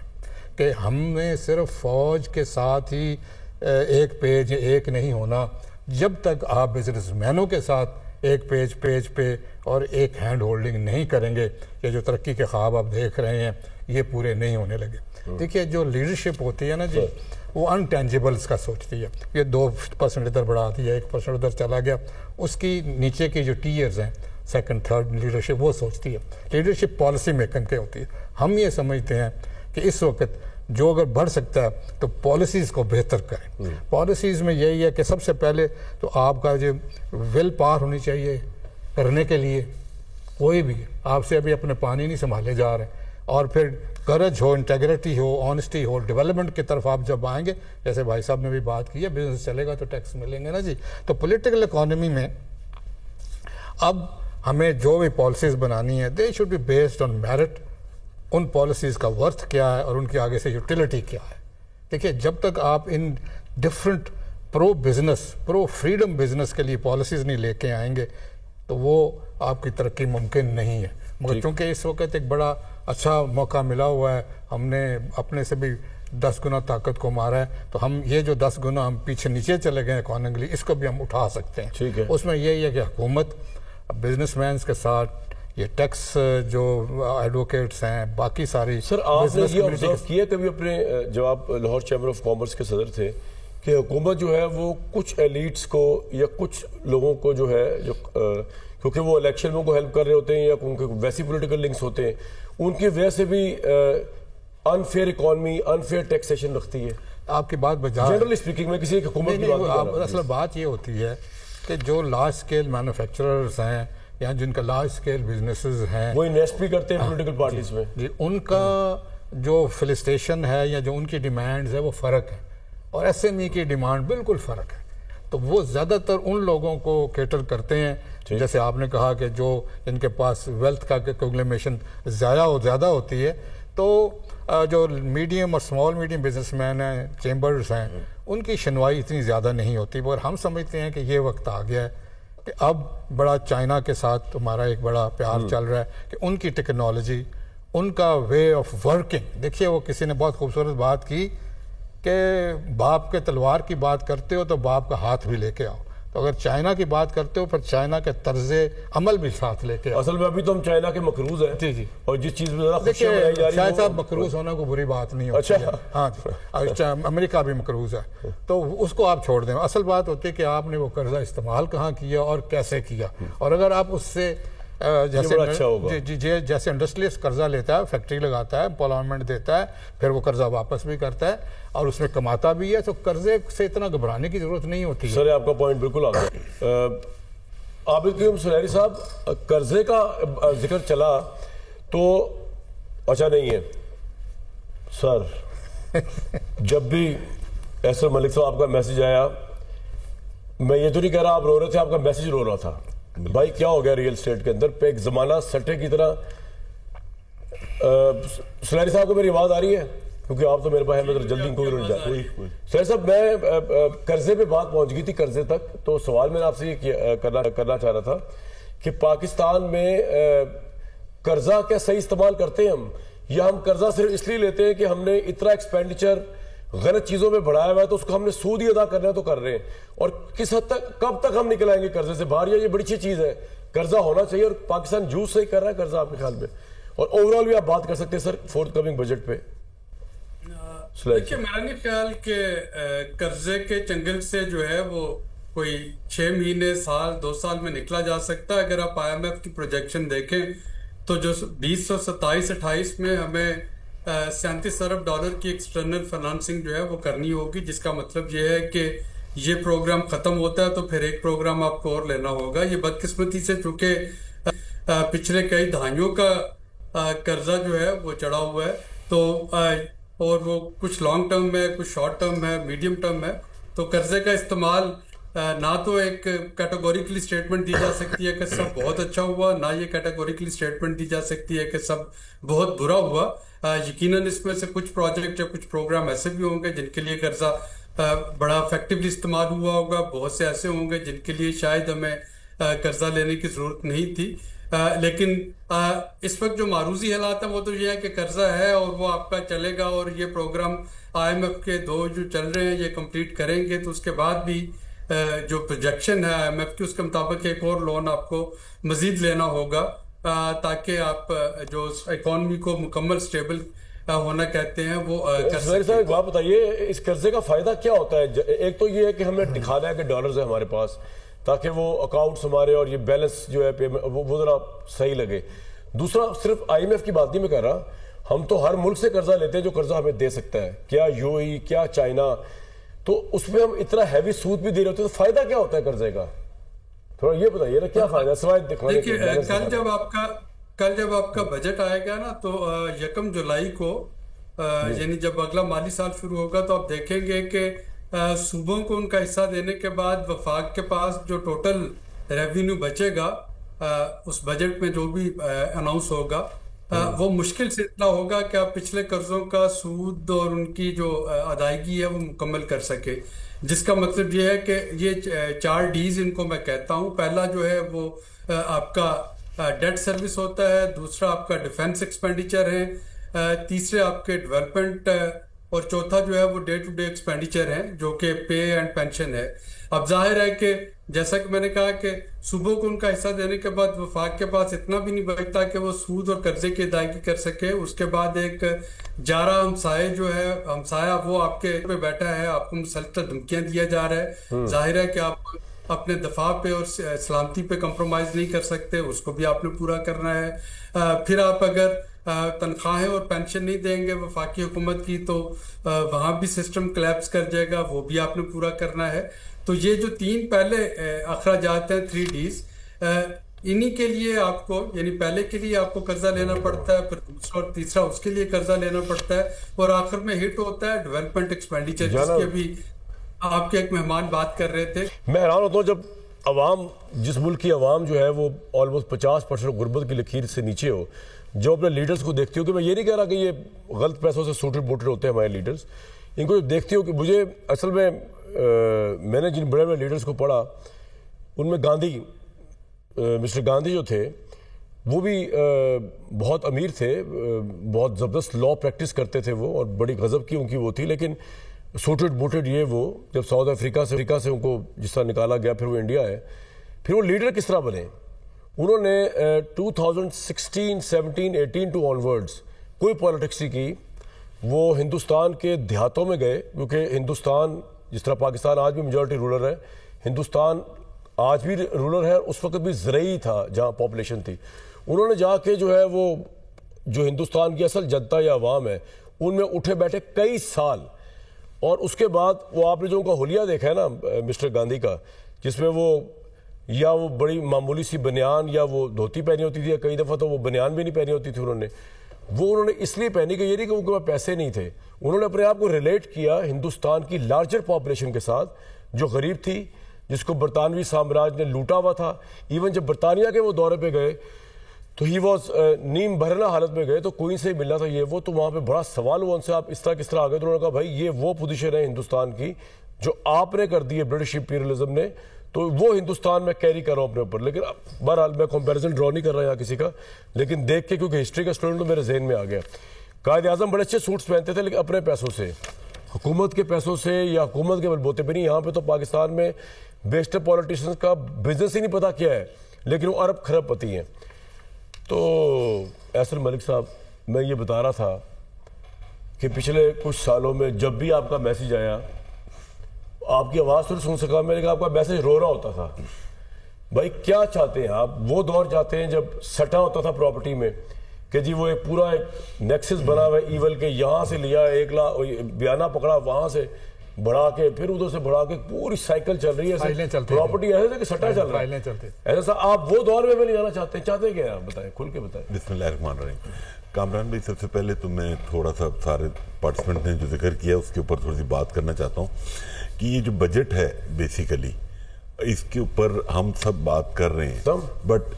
کہ ہم نے صرف فوج کے ساتھ ہی ایک پیج ایک نہیں ہونا. جب تک آپ بزنس مینوں کے ساتھ ایک پیج پہ اور ایک ہینڈ ہولڈنگ نہیں کریں گے، یہ جو ترقی کے خواب آپ دیکھ رہے ہیں یہ پورے نہیں ہونے لگے. دیکھیے جو لیڈرشپ ہوتی ہے نا جی، وہ انٹینجیبلز کا سوچتی ہے. یہ 2% ادھر بڑھا دیا، 1% ادھر چلا گیا. اس کی نیچے کی جو ٹیئرز ہیں، سیکنڈ تھرڈ لیڈرشپ، وہ سوچتی ہے. لیڈرشپ پالیسی میکنگ کی ہوتی ہے. ہم یہ سمجھتے ہیں کہ اس وقت جو اگر بڑھ سکتا ہے تو پالیسیز کو بہتر کریں. پالیسیز میں یہی ہے کہ سب سے پہلے تو آپ کا جو ول پاور ہونی چاہیے کرنے کے لیے. کوئی بھی آپ سے ابھی اپنے پانی نہیں سنبھالے جا رہے، اور پھر کرج ہو، انٹیگریٹی ہو، آنیسٹی ہو، ڈیولپمنٹ کی طرف آپ جب آئیں گے، جیسے بھائی صاحب نے بھی بات کی ہے، بزنس چلے گا تو ٹیکس ملیں گے نا جی. تو پولیٹیکل اکانومی میں اب ہمیں جو بھی پالیسیز بنانی ہے، they should be based on merit. ان پالیسیز کا ورتھ کیا ہے اور ان کی آگے سے یوٹیلیٹی کیا ہے. دیکھیے جب تک آپ ان ڈفرینٹ پرو بزنس، پرو فریڈم بزنس کے لیے پالیسیز نہیں لے کے آئیں گے تو وہ آپ کی ترقی ممکن نہیں ہے. مگر چونکہ اس وقت ایک بڑا اچھا موقع ملا ہوا ہے، ہم نے اپنے سے بھی 10 گنا طاقت کو مارا ہے، تو ہم یہ جو 10 گنا ہم پیچھے نیچے چلے گئے اکانومکلی، اس کو بھی ہم اٹھا سکتے ہیں. اس میں یہی ہے کہ حکومت بزنس مینس کے ساتھ یہ ٹیکس جو ایڈوکیٹس ہیں، باقی ساری. سر آپ نے یہ آبزرو کیا کبھی اپنے، جب آپ لاہور چیمبر آف کامرس کے صدر تھے، کہ حکومت جو ہے وہ کچھ ایلیٹس کو یا کچھ لوگوں کو جو ہے جو کیونکہ وہ الیکشن میں کو ہیلپ کر رہے ہوتے ہیں یا ان کے ویسی پولیٹیکل لنکس ہوتے ہیں، ان کی وجہ سے بھی انفیئر اکانومی، انفیئر ٹیکسیشن رکھتی ہے؟ آپ کی بات بجا جنرلی اسپیکنگ میں کسی ایک حکومت کی بات، اصل بات یہ ہوتی ہے کہ جو لارج اسکیل مینوفیکچررز ہیں یا جن کا لارج اسکیل بزنسز ہیں، وہ انویسٹ بھی کرتے ہیں پولیٹیکل پارٹیز میں. جی ان کا جو فلسٹیشن ہے یا جو ان کی ڈیمانڈز ہے وہ فرق ہے، اور ایس ایم ای کی ڈیمانڈ بالکل فرق ہے. تو وہ زیادہ تر ان لوگوں کو کیٹر کرتے ہیں، جیسے آپ نے کہا کہ جو ان کے پاس ویلتھ کا ایکومولیشن زیادہ ہوتی ہے. تو جو میڈیم اور اسمال میڈیم بزنس مین ہیں، چیمبرز ہیں، ان کی شنوائی اتنی زیادہ نہیں ہوتی. مگر ہم سمجھتے ہیں کہ یہ وقت آ گیا ہے کہ اب بڑا چائنا کے ساتھ ہمارا ایک بڑا پیار چل رہا ہے کہ ان کی ٹیکنالوجی، ان کا وے آف ورکنگ. دیکھیے وہ کسی نے بہت خوبصورت بات کی کہ باپ کے تلوار کی بات کرتے ہو تو باپ کا ہاتھ بھی لے کے آؤ. تو اگر چائنا کی بات کرتے ہو پھر چائنا کے طرز عمل بھی ساتھ لے کے آؤ. اصل میں ابھی تو ہم چائنا کے مقروض ہیں. جی اور جس چیز میں زیادہ خوشیاں منائی جا رہی ہیں، شاید صاحب مقروض ہونا کوئی بری بات نہیں ہوتی ہے. ہاں جی، امریکہ بھی مقروض ہے، تو اس کو آپ چھوڑ دیں. اصل بات ہوتی ہے کہ آپ نے وہ قرضہ استعمال کہاں کیا اور کیسے کیا. اور اگر آپ اس سے جیسے انڈسٹریلسٹ قرضہ لیتا ہے، فیکٹری لگاتا ہے، امپلائمنٹ دیتا ہے، پھر وہ قرضہ واپس بھی کرتا ہے اور اس میں کماتا بھی ہے، تو قرضے سے اتنا گھبرانے کی ضرورت نہیں ہوتی ہے۔ سر آپ کا پوائنٹ بالکل آ گیا۔ عابد قیوم سلیری صاحب، قرضے کا ذکر چلا تو اچھا نہیں ہے سر، جب بھی ایسر ملک صاحب آپ کا میسج آیا، میں یہ تو نہیں کہہ رہا آپ رو رہے تھے، آپ کا میسج رو رہا تھا بھائی کیا ہو گیا ریل اسٹیٹ کے اندر پہ ایک زمانہ سٹے کی طرح۔ سلیری صاحب کو میری آواز آ رہی ہے؟ کیونکہ آپ تو میرے پاس ہے، جلدی ان کو سلیری صاحب میں قرضے پہ بات پہنچ گئی تھی، قرضے تک، تو سوال میں نے آپ سے یہ کرنا چاہ رہا تھا کہ پاکستان میں قرضہ کیا صحیح استعمال کرتے ہیں ہم، یا ہم قرضہ صرف اس لیے لیتے ہیں کہ ہم نے اتنا ایکسپینڈیچر غلط چیزوں میں بڑھایا ہوا ہے تو اس کو ہم نے سود ہی ادا کرنا ہے تو کر رہے ہیں، اور کس حد تک کب تک ہم نکل آئیں گے قرضے سے باہر؟ یہ بڑی اچھی چیز ہے، قرضہ ہونا چاہیے، اور پاکستان جوس صحیح کر رہا ہے قرضہ آپ کے خیال میں؟ اور اوورال بھی آپ بات کر سکتے ہیں سر فورتھ کمنگ بجٹ پہ۔ دیکھیے میرا نہیں خیال کہ قرضے کے چنگل سے جو ہے وہ کوئی 6 مہینے، سال، 2 سال میں نکلا جا سکتا ہے۔ اگر آپ IMF کی پروجیکشن دیکھیں تو جو 2027-28 میں ہمیں $37 ارب کی ایکسٹرنل فائنانسنگ جو ہے وہ کرنی ہوگی، جس کا مطلب یہ ہے کہ یہ پروگرام ختم ہوتا ہے تو پھر ایک پروگرام آپ کو اور لینا ہوگا۔ یہ بدقسمتی سے چونکہ پچھلے کئی دہائیوں کا قرضہ جو ہے وہ چڑھا ہوا ہے، تو اور وہ کچھ لانگ ٹرم ہے، کچھ شارٹ ٹرم ہے، میڈیم ٹرم ہے، تو قرضے کا استعمال نہ تو ایک کیٹیگوریکلی سٹیٹمنٹ دی جا سکتی ہے کہ سب بہت اچھا ہوا، نہ یہ کیٹیگوریکلی سٹیٹمنٹ دی جا سکتی ہے کہ سب بہت برا ہوا۔ یقیناً اس میں سے کچھ پروجیکٹ یا کچھ پروگرام ایسے بھی ہوں گے جن کے لیے قرضہ بڑا افیکٹولی استعمال ہوا ہوگا، بہت سے ایسے ہوں گے جن کے لیے شاید ہمیں قرضہ لینے کی ضرورت نہیں تھی، لیکن اس وقت جو معروضی حالات ہیں وہ تو یہ ہے کہ قرضہ ہے اور وہ آپ کا چلے گا، اور یہ پروگرام IMF کے 2 جو چل رہے ہیں یہ کمپلیٹ کریں گے، تو اس کے بعد بھی جو پروجیکشن ہے IMF کی اس کے مطابق ایک اور لون آپ کو مزید لینا ہوگا تاکہ آپ جو اکانومی کو مکمل سٹیبل ہونا کہتے ہیں وہ کر سکتے ہیں۔ ایک بات بتائیے، اس قرضے کا فائدہ کیا ہوتا ہے؟ ایک تو یہ ہے کہ ہمیں دکھانا ہے کہ ڈالرز ہے ہمارے پاس تاکہ وہ اکاؤنٹس ہمارے اور یہ بیلنس جو ہے وہ ذرا صحیح لگے۔ دوسرا، صرف IMF کی بات نہیں میں کہہ رہا، ہم تو ہر ملک سے قرضہ لیتے ہیں جو قرضہ ہمیں دے سکتا ہے، کیا UAE، کیا چائنا، تو اس میں ہم اتنا ہیوی سود بھی دے رہے ہوتے ہیں، تو فائدہ کیا ہوتا ہے قرضے کا؟ تھوڑا یہ بتائیے نا، کیا فائدہ سوائے دکھانے کے؟ کل جب آپ کا بجٹ آئے گا نا تو 1 جولائی کو یعنی جب اگلا مالی سال شروع ہوگا تو آپ دیکھیں گے کہ صوبوں کو ان کا حصہ دینے کے بعد وفاق کے پاس جو ٹوٹل ریونیو بچے گا اس بجٹ میں جو بھی اناؤنس ہوگا وہ مشکل سے اتنا ہوگا کہ آپ پچھلے قرضوں کا سود اور ان کی جو ادائیگی ہے وہ مکمل کر سکے، جس کا مطلب یہ ہے کہ یہ 4 ڈیز ان کو میں کہتا ہوں۔ پہلا جو ہے وہ آپ کا ڈیٹ سروس ہوتا ہے، دوسرا آپ کا ڈیفنس ایکسپینڈیچر ہے، تیسرے آپ کے ڈیولپمنٹ، اور چوتھا جو ہے وہ ڈے ٹو ڈے ایکسپینڈیچر ہے جو کہ پے اینڈ پینشن ہے۔ اب ظاہر ہے کہ جیسا کہ میں نے کہا کہ صوبوں کو ان کا حصہ دینے کے بعد وفاق کے پاس اتنا بھی نہیں بچتا کہ وہ سود اور قرضے کی ادائیگی کر سکے۔ اس کے بعد ایک جارہ ہمسائے جو ہے، ہمسایہ وہ آپ کے پہ بیٹھا ہے، آپ کو مسلسل دھمکیاں دیا جا رہا ہے، ظاہر ہے کہ آپ اپنے دفاع پہ اور سلامتی پہ کمپرومائز نہیں کر سکتے، اس کو بھی آپ نے پورا کرنا ہے۔ پھر آپ اگر تنخواہیں اور پینشن نہیں دیں گے وفاقی حکومت کی تو وہاں بھی سسٹم کلیپس کر جائے گا، وہ بھی آپ نے پورا کرنا ہے۔ تو یہ جو 3 پہلے اخراجات ہیں 3 ڈیز، انہی کے لیے آپ کو، یعنی پہلے کے لیے آپ کو قرضہ لینا پڑتا ہے، پھر دوسرا اور تیسرا اس کے لیے قرضہ لینا پڑتا ہے، اور آخر میں ہٹ ہوتا ہے ڈیولپمنٹ ایکسپینڈیچر، جس کے بھی آپ کے ایک مہمان بات کر رہے تھے۔ میں حیران ہوتا ہوں جب عوام، جس ملک کی عوام جو ہے وہ آلموسٹ 50% غربت کی لکیر سے نیچے ہو، جو اپنے لیڈرز کو دیکھتی ہو، کہ میں یہ نہیں کہہ رہا کہ یہ غلط پیسوں سے سوٹڈ بوٹڈ ہوتے ہیں ہمارے لیڈرز، ان کو دیکھتی ہو کہ مجھے اصل میں نے جن بڑے بڑے لیڈرز کو پڑھا ان میں گاندھی، مسٹر گاندھی جو تھے وہ بھی بہت امیر تھے، بہت زبردست لا پریکٹس کرتے تھے وہ، اور بڑی غضب کی ان کی وہ تھی، لیکن سوٹڈ بوٹڈ یہ وہ جب ساؤتھ افریقہ سے ان کو جس طرح نکالا گیا، پھر وہ انڈیا ہے، پھر وہ لیڈر کس طرح بنے؟ انہوں نے 2016, 17, 18 ٹو آنورڈز کوئی پالیٹکس نہیں کی، وہ ہندوستان کے دیہاتوں میں گئے، کیونکہ ہندوستان جس طرح پاکستان آج بھی میجورٹی رولر ہے، ہندوستان آج بھی رولر ہے, اس وقت بھی زرعی تھا جہاں پاپولیشن تھی. انہوں نے جا کے جو ہے وہ جو ہندوستان کی اصل جنتا یا عوام ہے ان میں اٹھے بیٹھے کئی سال, اور اس کے بعد وہ آپ نے جو ان کا حلیہ دیکھا ہے نا مسٹر گاندھی کا, جس میں وہ یا وہ بڑی معمولی سی بنیان یا وہ دھوتی پہنی ہوتی تھی, یا کئی دفعہ تو وہ بنیان بھی نہیں پہنی ہوتی تھی, انہوں نے اس لیے پہنی کہ یہ نہیں کہ ان کے پاس پیسے نہیں تھے, انہوں نے اپنے آپ کو ریلیٹ کیا ہندوستان کی لارجر پاپولیشن کے ساتھ جو غریب تھی, جس کو برطانوی سامراج نے لوٹا ہوا تھا. ایون جب برطانیہ کے وہ دورے پہ گئے تو ہی واز نیم بھرنا حالت میں گئے, تو کوئن سے ملنا تھا یہ وہ, تو وہاں پہ بڑا سوال ہوا ان سے, آپ اس طرح کس طرح آ گئے؟ تو انہوں نے کہا بھائی یہ وہ پوزیشن ہے ہندوستان کی جو آپ نے کر دی ہے برٹش امپیریلزم نے, تو وہ ہندوستان میں کیری کر رہا ہوں اپنے اوپر. لیکن بہرحال میں کمپیریزن ڈرا نہیں کر رہا یہاں کسی کا, لیکن دیکھ کے کیونکہ ہسٹری کا اسٹوڈنٹ تو میرے ذہن میں آ گیا. قائد اعظم بڑے اچھے سوٹس پہنتے تھے لیکن اپنے پیسوں سے, حکومت کے پیسوں سے یا حکومت کے بلبوتے پہ نہیں. یہاں پہ تو پاکستان میں بیشتر پولیٹیشنز کا بزنس ہی نہیں پتا کیا ہے, لیکن وہ ارب خرب پتی ہیں. تو ایسر ملک صاحب, میں یہ بتا رہا تھا کہ پچھلے کچھ سالوں میں جب بھی آپ کا میسیج آیا, آپ کی آواز تو سن سکا میں, لیکن آپ کا میسیج رو رہا ہوتا تھا. بھائی کیا چاہتے ہیں آپ؟ وہ دور جاتے ہیں جب سٹا ہوتا تھا پراپرٹی میں کہ جی وہ ایک پورا ایک نیکسس بنا ہوا ہے ایول کے, یہاں سے لیا 1 لاکھ بیانہ پکڑا, وہاں سے بڑھا کے پھر ادھر سے بڑھا کے پوری سائیکل چل رہی ہے, پراپرٹی ایسے کہ سٹا چل رہا ہے. ایسا آپ وہ دور میں نہیں جانا چاہتے کیا آپ بتائیں, کھل کے بتائیں. بسم اللہ الرحمن الرحیم. کامران بھائی, سب سے پہلے تو میں تھوڑا سا سارے پارٹیسپینٹ نے جو ذکر کیا اس کے اوپر تھوڑی سی بات کرنا چاہتا ہوں کہ یہ جو بجٹ ہے بیسیکلی اس کے اوپر ہم سب بات کر رہے ہیں, بٹ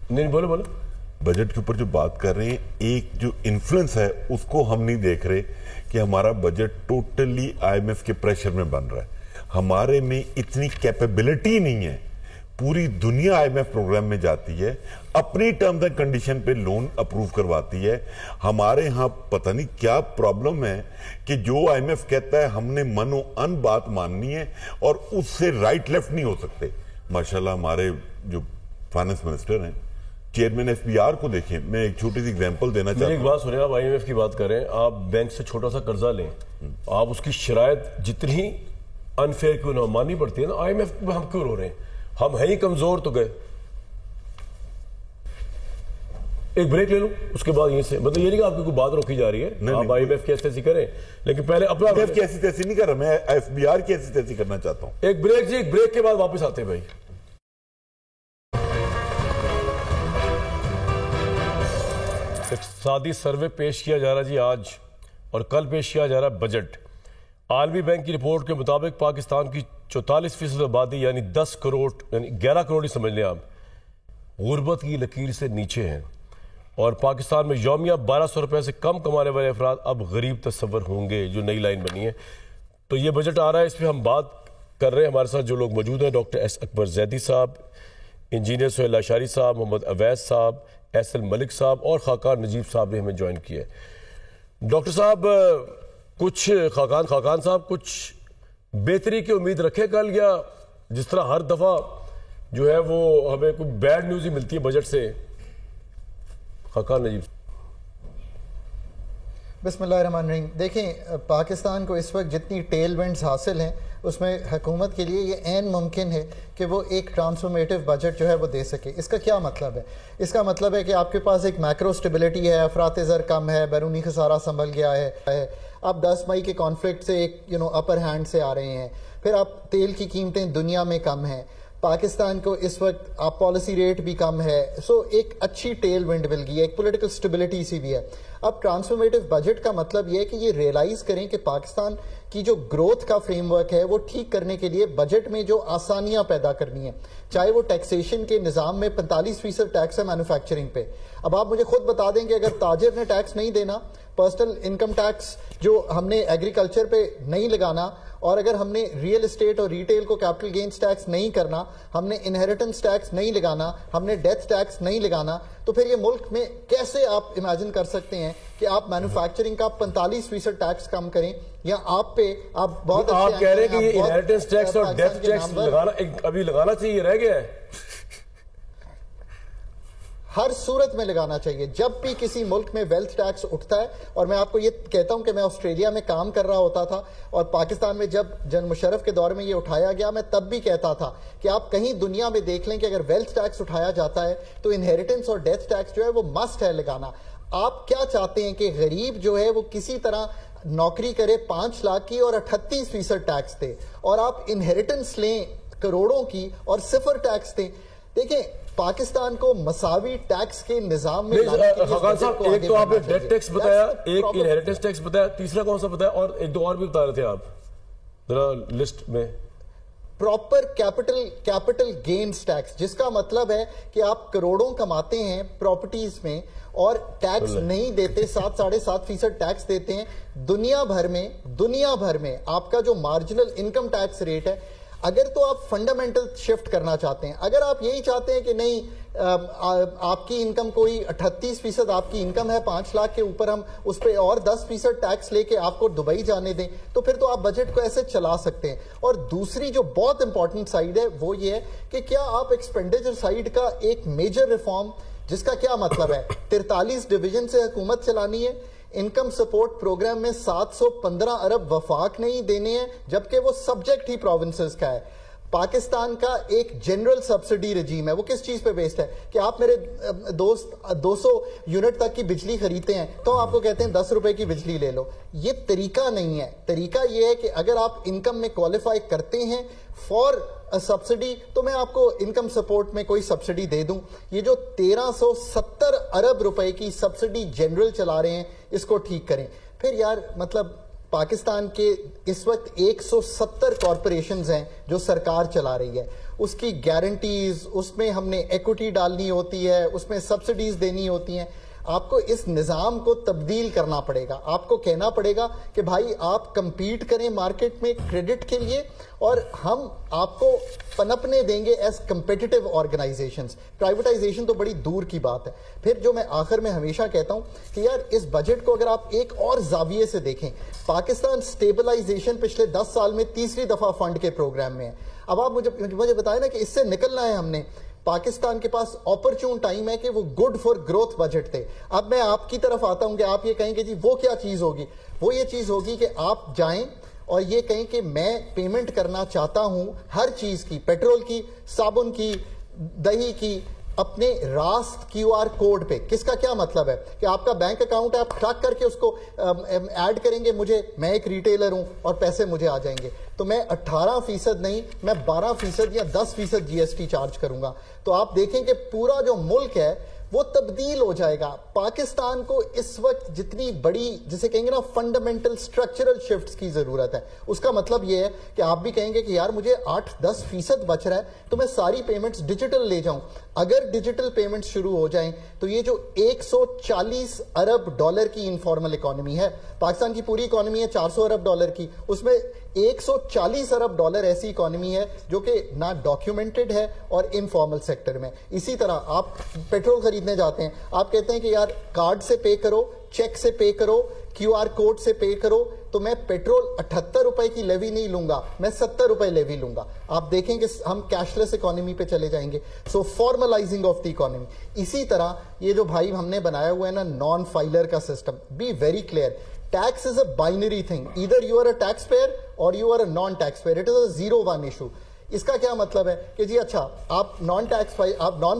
نہیں بولے بجٹ کے اوپر جو بات کر رہے ہیں, ایک جو انفلوئنس ہے اس کو ہم نہیں دیکھ رہے کہ ہمارا budget totally I M F کے پریشر میں بن رہا ہے. ہمارے میں اتنی کیپیبلٹی نہیں ہے, پوری دنیا آئی ایم ایف پروگرام میں جاتی ہے, اپنی ٹرمز اینڈ کنڈیشن پہ لون اپروو کرواتی ہے. ہمارے ہاں پتہ نہیں کیا پرابلم ہے کہ جو آئی ایم ایف کہتا ہے ہم نے من و ان بات ماننی ہے اور اس سے رائٹ لیفٹ نہیں ہو سکتے. ماشاءاللہ ہمارے جو فائنانس منسٹر ہیں, چیئرمین ایف بی آر کو دیکھیں, میں ایک چھوٹی سی ایگزامپل دینا چاہتا ہوں. ایک بات سنیں, آپ آئی ایم ایف کی بات کریں, آپ بینک سے چھوٹا سا قرضہ لیں, آپ اس کی شرائط جتنی انفیئر کیوں نہ ماننی پڑتی ہے نا, آئی ایم ایف پہ ہم کیوں رو رہے ہیں؟ ہم ہیں ہی کمزور تو گئے. ایک بریک لے لوں اس کے بعد یہیں سے, مطلب یہ نہیں کہ آپ کی کوئی بات روکی جا رہی ہے, آپ آئی ایم ایف کی ایسی تیسی کریں, لیکن پہلے اپنا آئی ایم ایف کی ایسی تیسی نہیں کر رہا, میں ایف بی آر کی ایسی تیسی کرنا چاہتا ہوں. ایک بریک جی, ایک بریک کے بعد واپس آتے ہیں بھائی. اقتصادی سروے پیش کیا جا رہا جی آج, اور کل پیش کیا جا رہا بجٹ. عالمی بینک کی رپورٹ کے مطابق پاکستان کی 44% آبادی یعنی 10 کروڑ یعنی 11 کروڑ ہی سمجھ لیں آپ, غربت کی لکیر سے نیچے ہیں, اور پاکستان میں یومیہ 1200 روپے سے کم کمانے والے افراد اب غریب تصور ہوں گے, جو نئی لائن بنی ہے. تو یہ بجٹ آ رہا ہے, اس پہ ہم بات کر رہے ہیں. ہمارے ساتھ جو لوگ موجود ہیں, ڈاکٹر ایس اکبر زیدی صاحب, انجینئر سہیل اشاری صاحب, محمد اویس صاحب, ایسل ملک صاحب اور خاقان نجیب صاحب نے ہمیں جوائن کیا ہے. ڈاکٹر صاحب, کچھ خاقان صاحب کچھ بہتری کی امید رکھے کل, یا جس طرح ہر دفعہ جو ہے وہ ہمیں کوئی بیڈ نیوز ہی ملتی ہے بجٹ سے؟ خاقان نجیب. بسم اللہ الرحمن الرحیم. دیکھیں, پاکستان کو اس وقت جتنی ٹیل ونڈز حاصل ہیں اس میں حکومت کے لیے یہ عین ممکن ہے کہ وہ ایک ٹرانسفارمیٹیو بجٹ جو ہے وہ دے سکے. اس کا کیا مطلب ہے؟ اس کا مطلب ہے کہ آپ کے پاس ایک میکرو سٹیبلٹی ہے, افراط زر کم ہے, بیرونی خسارہ سنبھل گیا ہے, آپ 10 مئی کے کانفلکٹ سے ایک اپر ہینڈ سے آ رہے ہیں, پھر آپ تیل کی قیمتیں دنیا میں کم ہیں, پاکستان کو اس وقت آپ پالیسی ریٹ بھی کم ہے, سو ایک اچھی ٹیل ونڈ مل گئی ہے, ایک پولیٹیکل سٹیبلٹی سی بھی ہے. اب ٹرانسفارمیٹیو بجٹ کا مطلب یہ ہے کہ یہ ریئلائز کریں کہ پاکستان کی جو گروتھ کا فریم ورک ہے وہ ٹھیک کرنے کے لیے بجٹ میں جو آسانیاں پیدا کرنی ہیں, چاہے وہ ٹیکسیشن کے نظام میں 45% ٹیکس ہے مینوفیکچرنگ پہ. اب آپ مجھے خود بتا دیں کہ اگر تاجر نے ٹیکس نہیں دینا, پرسنل انکم ٹیکس جو ہم نے ایگریکلچر پہ نہیں لگانا, اور اگر ہم نے ریئل اسٹیٹ اور ریٹیل کو کیپٹل گینز ٹیکس نہیں کرنا, ہم نے انہیریٹنس ٹیکس نہیں لگانا, ہم نے ڈیتھ ٹیکس نہیں لگانا, تو پھر یہ ملک میں کیسے آپ امیجن کر سکتے ہیں کہ آپ مینوفیکچرنگ کا 45% ٹیکس کم کریں, یا آپ پہ آپ بہت آپ کہہ رہے ہیں کہ یہ انہیریٹنس ٹیکس اور ڈیتھ ٹیکس ابھی لگانا چاہیے, رہ گیا ہے. ہر صورت میں لگانا چاہیے. جب بھی کسی ملک میں ویلتھ ٹیکس اٹھتا ہے, اور میں آپ کو یہ کہتا ہوں کہ میں آسٹریلیا میں کام کر رہا ہوتا تھا اور پاکستان میں جب جنرل مشرف کے دور میں یہ اٹھایا گیا, میں تب بھی کہتا تھا کہ آپ کہیں دنیا میں دیکھ لیں کہ اگر ویلتھ ٹیکس اٹھایا جاتا ہے تو انہیریٹنس اور ڈیتھ ٹیکس جو ہے وہ مسٹ ہے لگانا. آپ کیا چاہتے ہیں کہ غریب جو ہے وہ کسی طرح نوکری کرے 5 لاکھ کی اور 38% ٹیکس دے, اور آپ انہیریٹنس لیں کروڑوں کی اور 0 ٹیکس دیں. دیکھیں پاکستان کو مساوی ٹیکس کے نظام میں خاقان صاحب, ایک تو آپ نے ڈیتھ ٹیکس بتایا, ایک انہیریٹنس ٹیکس بتایا, تیسرا کون سا بتایا, اور ایک دو اور بھی بتا رہے تھے آپ ذرا لسٹ میں. پراپر کیپٹل گینز ٹیکس, جس کا مطلب ہے کہ آپ کروڑوں کماتے ہیں پراپرٹیز میں اور ٹیکس نہیں دیتے, 7.5% ٹیکس دیتے ہیں. دنیا بھر میں آپ کا جو مارجنل انکم ٹیکس ریٹ ہے, اگر تو آپ فنڈامنٹل شفٹ کرنا چاہتے ہیں, اگر آپ یہی چاہتے ہیں کہ نہیں آپ کی انکم کوئی 38% آپ کی انکم ہے 5 لاکھ کے اوپر, ہم اس پہ اور 10% ٹیکس لے کے آپ کو دبئی جانے دیں, تو پھر تو آپ بجٹ کو ایسے چلا سکتے ہیں. اور دوسری جو بہت امپورٹنٹ سائیڈ ہے وہ یہ ہے کہ کیا آپ ایکسپینڈیچر سائیڈ کا ایک میجر ریفارم, جس کا کیا مطلب ہے 43 ڈویژن سے حکومت چلانی ہے, انکم سپورٹ پروگرام میں 715 ارب وفاق نہیں دینے ہیں, جبکہ وہ سبجیکٹ ہی پروونسز کا ہے. پاکستان کا ایک جنرل سبسڈی رجیم ہے, وہ کس چیز پہ بیسڈ ہے کہ آپ میرے دوست 200 یونٹ تک کی بجلی خریدتے ہیں تو آپ کو کہتے ہیں 10 روپے کی بجلی لے لو. یہ طریقہ نہیں ہے. طریقہ یہ ہے کہ اگر آپ انکم میں کوالیفائی کرتے ہیں فار سبسڈی تو میں آپ کو انکم سپورٹ میں کوئی سبسڈی دے دوں. یہ جو 1370 ارب روپے کی سبسڈی جنرل چلا رہے ہیں, اس کو ٹھیک کریں. پھر یار مطلب پاکستان کے اس وقت 170 کارپوریشنز ہیں جو سرکار چلا رہی ہے, اس کی گارنٹیز, اس میں ہم نے ایکوٹی ڈالنی ہوتی ہے, اس میں سبسڈیز دینی ہوتی ہیں. آپ کو اس نظام کو تبدیل کرنا پڑے گا. آپ کو کہنا پڑے گا کہ بھائی آپ کمپیٹ کریں مارکیٹ میں کریڈٹ کے لیے, اور ہم آپ کو پنپنے دیں گے ایز کمپیٹیٹو آرگنائزیشنز. پرائیویٹائزیشن تو بڑی دور کی بات ہے. پھر جو میں آخر میں ہمیشہ کہتا ہوں کہ یار اس بجٹ کو اگر آپ ایک اور زاویے سے دیکھیں, پاکستان سٹیبلائزیشن پچھلے 10 سال میں تیسری دفعہ فنڈ کے پروگرام میں ہے. اب آپ مجھے بتائیں نا کہ اس سے نکلنا ہے ہم نے. پاکستان کے پاس اپرچون ٹائم ہے کہ وہ گڈ فار گروتھ بجٹ تھے. اب میں آپ کی طرف آتا ہوں کہ آپ یہ کہیں کہ جی وہ کیا چیز ہوگی. وہ یہ چیز ہوگی کہ آپ جائیں اور یہ کہیں کہ میں پیمنٹ کرنا چاہتا ہوں ہر چیز کی, پیٹرول کی, صابن کی, دہی کی, اپنے راست کیو آر کوڈ پہ. کس کا کیا مطلب ہے کہ آپ کا بینک اکاؤنٹ ہے, آپ ٹریک کر کے اس کو ایڈ کریں گے مجھے, میں ایک ریٹیلر ہوں اور پیسے مجھے آ جائیں گے, تو میں 18% نہیں میں 12% یا 10% جی ایس ٹی چارج کروں گا. تو آپ دیکھیں کہ پورا جو ملک ہے وہ تبدیل ہو جائے گا. پاکستان کو اس وقت جتنی بڑی جسے کہیں گے نا فنڈامنٹل سٹرکچرل شفٹس کی ضرورت ہے, اس کا مطلب یہ ہے کہ آپ بھی کہیں گے کہ یار مجھے 8-10% بچ رہا ہے تو میں ساری پیمنٹس ڈیجیٹل لے جاؤں. اگر ڈیجیٹل پیمنٹس شروع ہو جائیں تو یہ جو 140 ارب ڈالر کی انفارمل اکانومی ہے, پاکستان کی پوری اکانومی ہے 400 ارب ڈالر کی, اس میں 140 ارب ڈالر ایسی اکانومی ہے جو کہ نہ ڈاکیومنٹڈ ہے اور انفارمل سیکٹر میں. اسی طرح آپ پیٹرول خریدنے جاتے ہیں, آپ کہتے ہیں کہ یار کارڈ سے پے کرو, چیک سے پے کرو, کیو آر کوڈ سے پے کرو, تو میں پیٹرول 78 روپے کی لیوی نہیں لوں گا, میں 70 روپے لیوی لوں گا. آپ دیکھیں کہ ہم کیش لیس اکانومی پہ چلے جائیں گے. سو فارملائزنگ آف دی اکانومی. اسی طرح یہ جو بھائی ہم نے بنایا ہوا ہے نا نان فائلر کا system, be very clear, tax is a binary thing. Either you are a taxpayer or you are a non-taxpayer. It is a 0-1 issue. اس کا کیا مطلب ہے کہ جی اچھا آپ نان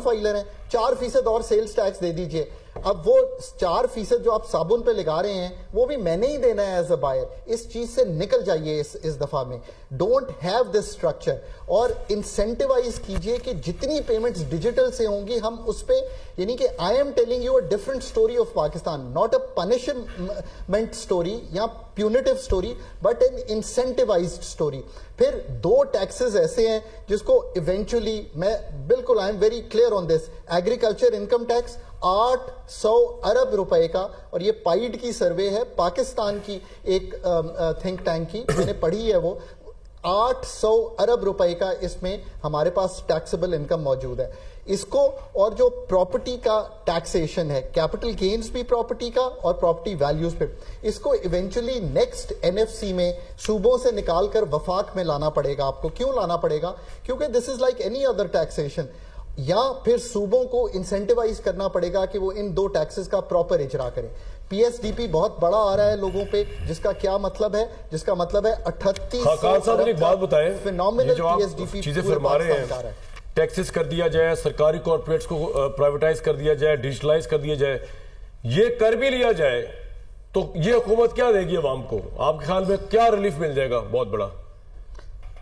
فائلر ہیں, 4% اور سیلز ٹیکس دے دیجئے. اب وہ 4% جو آپ صابن پہ لگا رہے ہیں وہ بھی میں نے ہی دینا ہے ایز اے بائر. اس چیز سے نکل جائیے اس دفعہ میں. ڈونٹ ہیو دس اسٹرکچر, اور انسینٹیوائز کیجئے کہ جتنی پیمنٹس ڈیجیٹل سے ہوں گی ہم اس پہ, یعنی کہ I am telling you a different story of Pakistan, not a punishment story یا punitive story, but an incentivized story. پھر 2 ٹیکسز ایسے ہیں جس کو ایونچولی میں بالکل I am very clear on this. Agriculture income tax 800 ارب روپے کا, اور یہ پائیڈ کی سروے ہے پاکستان کی ایک تھنک ٹینک کی, میں نے پڑھی ہے وہ, 800 ارب روپے کا اس میں ہمارے پاس ٹیکسیبل انکم موجود ہے. اس کو, اور جو پراپرٹی کا ٹیکسیشن ہے, کیپٹل گینز بھی پراپرٹی کا اور پراپرٹی ویلیوز پہ, اس کو ایونچولی نیکسٹ NFC میں صوبوں سے نکال کر وفاق میں لانا پڑے گا آپ کو. کیوں لانا پڑے گا؟ کیونکہ this is like any other taxation. یا پھر صوبوں کو انسینٹیوائز کرنا پڑے گا کہ وہ ان 2 ٹیکسز کا پراپر اجرا کریں. پی ایس ڈی پی بہت بڑا آ رہا ہے لوگوں پہ, جس کا کیا مطلب ہے؟ جس کا مطلب ہے 3800 خاقان صاحب ایک بات بتائیں, phenomenal P S D P چیزیں فرما رہے ہیں, ٹیکسز کر دیا جائے, سرکاری کارپوریٹس کو پرائیویٹائز کر دیا جائے, ڈیجیٹلائز کر دیا جائے, یہ کر بھی لیا جائے تو یہ حکومت کیا دے گی عوام کو؟ آپ کے خیال میں کیا ریلیف مل جائے گا بہت بڑا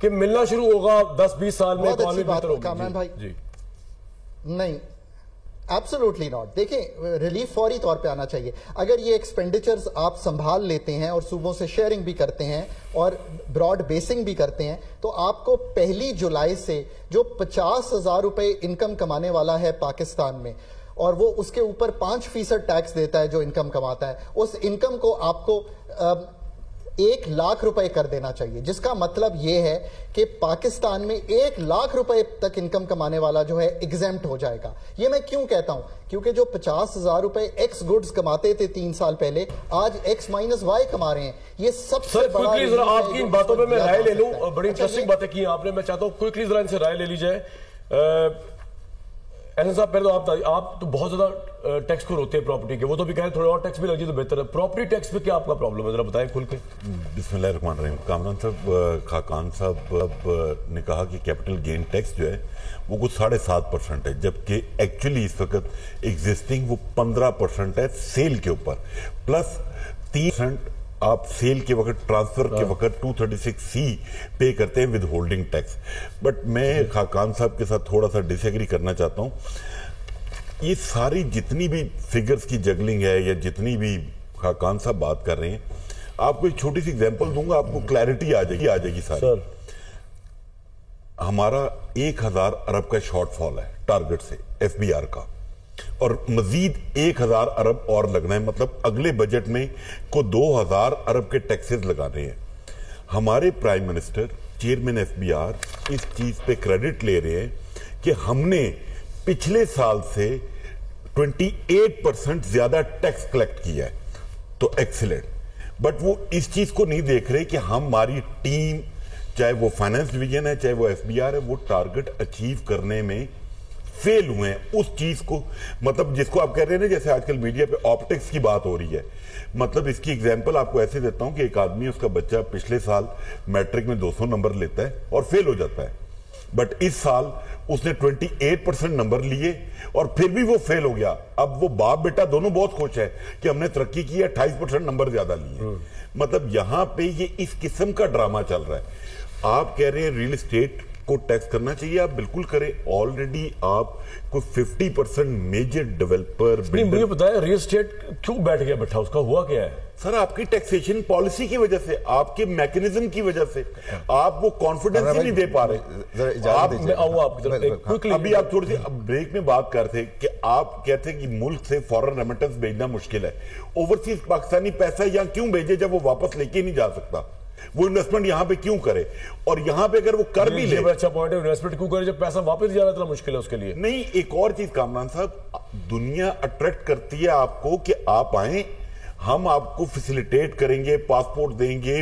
کہ ملنا شروع ہوگا 10-20 سال میں اکانومی بہتر ہوگی؟ کامران بھائی جی نہیں, ایبسولوٹلی ناٹ. دیکھیں ریلیف فوری طور پہ آنا چاہیے. اگر یہ ایکسپینڈیچرز آپ سنبھال لیتے ہیں اور صوبوں سے شیئرنگ بھی کرتے ہیں اور براڈ بیسنگ بھی کرتے ہیں تو آپ کو 1 جولائی سے جو 50,000 روپے انکم کمانے والا ہے پاکستان میں, اور وہ اس کے اوپر 5% ٹیکس دیتا ہے جو انکم کماتا ہے, اس انکم کو آپ کو 1 لاکھ روپے کر دینا چاہیے. جس کا مطلب یہ ہے کہ پاکستان میں 1 لاکھ روپے تک انکم کمانے والا جو ہے ایگزیمپٹ ہو جائے گا. یہ میں کیوں کہتا ہوں؟ کیونکہ جو 50,000 روپے ایکس گڈز کماتے تھے 3 سال پہلے, آج ایکس مائنس وائی کما رہے ہیں. یہ سب سے بڑا ذرا آپ کی ان باتوں پہ میں رائے لے لوں, بڑی انٹرسٹنگ باتیں کی آپ نے, میں چاہتا ہوں کوئکلی ذرا ان سے رائے لے لی جائے. احسن صاحب پہلے تو آپ تو بہت زیادہ ٹیکس کو روتے ہیں پراپرٹی کے, وہ تو بھی کہہ رہے تھوڑے اور ٹیکس بھی لگ جائے تو بہتر ہے. پراپرٹی ٹیکس پہ کیا آپ کا پرابلم ہے, ذرا بتائیں کھل کے. بسم اللہ الرحمن الرحیم. کامران صاحب, خاقان صاحب نے کہا کہ کیپٹل گین ٹیکس جو ہے وہ کچھ 7.5% ہے, جبکہ ایکچولی اس وقت ایگزسٹنگ وہ 15% ہے سیل کے اوپر, پلس 30% آپ سیل کے وقت, ٹرانسفر کے وقت 236C پے کرتے ہیں ود ہولڈنگ ٹیکس. بٹ میں خاقان صاحب کے ساتھ تھوڑا سا ڈس ایگری کرنا چاہتا ہوں. یہ ساری جتنی بھی فگرز کی جگلنگ ہے یا جتنی بھی خاقان صاحب بات کر رہے ہیں, آپ کو ایک چھوٹی سی ایگزامپل دوں گا, آپ کو کلیئرٹی آ جائے گی ساری. ہمارا 1,000 ارب کا شارٹ فال ہے ٹارگٹ سے ایف بی آر کا, اور مزید 1,000 ارب اور لگنا ہے, مطلب اگلے بجٹ میں کو 2,000 ارب کے ٹیکسز لگانے ہیں. ہمارے prime minister, chairman F B R, اس چیز پہ کریڈٹ لے رہے ہیں کہ ہم نے پچھلے سال سے 28% زیادہ ٹیکس کلیکٹ کیا ہے, تو ایکسیلنٹ. بٹ وہ اس چیز کو نہیں دیکھ رہے کہ ہماری ٹیم, چاہے وہ فائنانس ڈویژن ہے چاہے وہ ایف بی آر ہے, وہ ٹارگٹ اچیو کرنے میں فیل ہوئے ہیں. اس چیز کو, مطلب جس کو آپ کہہ رہے ہیں نا, جیسے آج کل میڈیا پہ آپٹکس کی بات ہو رہی ہے, مطلب اس کی ایگزامپل آپ کو ایسے دیتا ہوں کہ ایک آدمی, اس کا بچہ پچھلے سال میٹرک میں 200 نمبر لیتا ہے اور فیل ہو جاتا ہے, بٹ اس سال اس نے 28% نمبر لیے اور پھر بھی وہ فیل ہو گیا. اب وہ باپ بیٹا دونوں بہت خوش ہے کہ ہم نے ترقی کی ہے, 28% نمبر زیادہ لیے. مطلب یہاں پہ یہ اس قسم کا ڈرامہ چل رہا ہے. آپ کہہ رہے ہیں ریل اسٹیٹ کو ٹیکس کرنا چاہیے, آپ بالکل کریں. آلریڈی آپ کو 50% میجر ڈیولپر. مجھے بتایا ریل اسٹیٹ کیوں بیٹھ گیا بیٹھا, اس کا ہوا کیا ہے؟ سر آپ کی ٹیکسیشن پالیسی کی وجہ سے, آپ کے میکنزم کی وجہ سے آپ وہ کانفیڈنس ہی نہیں دے پا رہے. ابھی آپ تھوڑی سی بریک میں بات کرتے کہ آپ کہتے کہ ملک سے فورن ریمیٹنس بھیجنا مشکل ہے. اوورسیز پاکستانی پیسہ یہاں کیوں بھیجے جب وہ واپس لے کے نہیں جا سکتا؟ وہ انویسٹمنٹ یہاں پہ کیوں کرے؟ اور یہاں پہ اگر وہ کر بھی لے, اچھا پوائنٹ ہے, انویسٹمنٹ کیوں کرے جب پیسہ واپس جانا اتنا مشکل ہے اس کے لیے؟ نہیں, ایک اور چیز کامران صاحب, دنیا اٹریکٹ کرتی ہے آپ کو کہ آپ آئیں, ہم آپ کو فیسیلیٹیٹ کریں گے, پاسپورٹ دیں گے,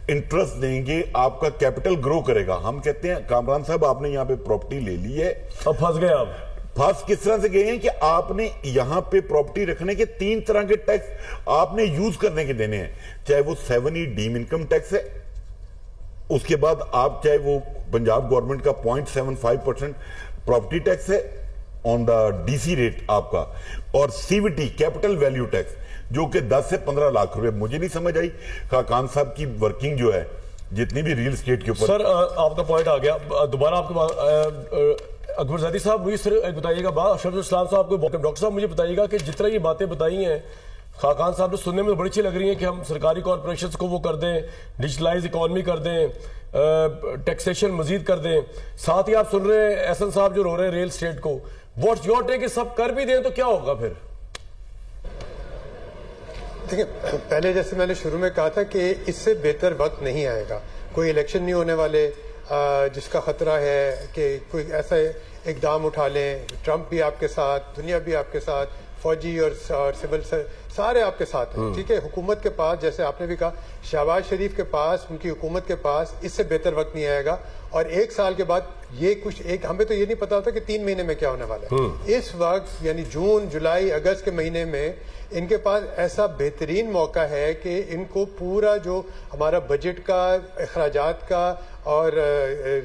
انٹرسٹ دیں گے, آپ کا کیپٹل گرو کرے گا. ہم کہتے ہیں کامران صاحب آپ نے یہاں پہ پراپرٹی لے لی ہے, اب پھنس گئے. آپ پھنس کس طرح سے گئے ہیں کہ آپ نے یہاں پہ پراپرٹی رکھنے کے 3 طرح کے ٹیکس آپ نے یوز کرنے کے دینے ہیں. چاہے وہ 7E ڈیم انکم ٹیکس ہے, اس کے بعد آپ چاہے وہ پنجاب گورنمنٹ کا 0.75% پراپرٹی ٹیکس ہے آن دا ڈی سی ریٹ آپ کا, اور CVT کیپٹل ویلیو ٹیکس جو کہ 10 سے 15 لاکھ روپے. مجھے نہیں سمجھ آئی خاقان صاحب کی ورکنگ جو ہے جتنی بھی ریل اسٹیٹ کے اوپر. سر آپ کا پوائنٹ آ گیا, دوبارہ آپ کے اکبر زیدی صاحب مجھے صرف ایک بتائیے گا بات, اشرف اسلام صاحب کو, ڈاکٹر صاحب مجھے بتائیے گا کہ جس طرح یہ باتیں بتائی ہیں خاقان صاحب نے, سننے میں بڑی اچھی لگ رہی ہیں کہ ہم سرکاری کارپوریشنز کو وہ کر دیں, ڈیجیٹلائز اکانومی کر دیں, ٹیکسیشن مزید کر دیں. ساتھ ہی آپ سن رہے ہیں احسن صاحب جو رو رہے ہیں ریل اسٹیٹ کو. واٹس یور ٹیک, سب کر بھی دیں تو کیا ہوگا پھر؟ دیکھیں, پہلے جیسے میں نے شروع میں کہا تھا کہ اس سے بہتر وقت نہیں آئے گا. کوئی الیکشن نہیں ہونے والے جس کا خطرہ ہے کہ کوئی ایسا اقدام اٹھا لیں. ٹرمپ بھی آپ کے ساتھ, دنیا بھی آپ کے ساتھ, فوجی اور سول سارے آپ کے ساتھ ہیں, ٹھیک ہے. حکومت کے پاس, جیسے آپ نے بھی کہا, شہباز شریف کے پاس, ان کی حکومت کے پاس اس سے بہتر وقت نہیں آئے گا. اور 1 سال کے بعد یہ کچھ ہمیں تو یہ نہیں پتا ہوتا کہ 3 مہینے میں کیا ہونے والا ہے. اس وقت یعنی جون, جولائی, اگست کے مہینے میں ان کے پاس ایسا بہترین موقع ہے کہ ان کو پورا جو ہمارا بجٹ کا, اخراجات کا اور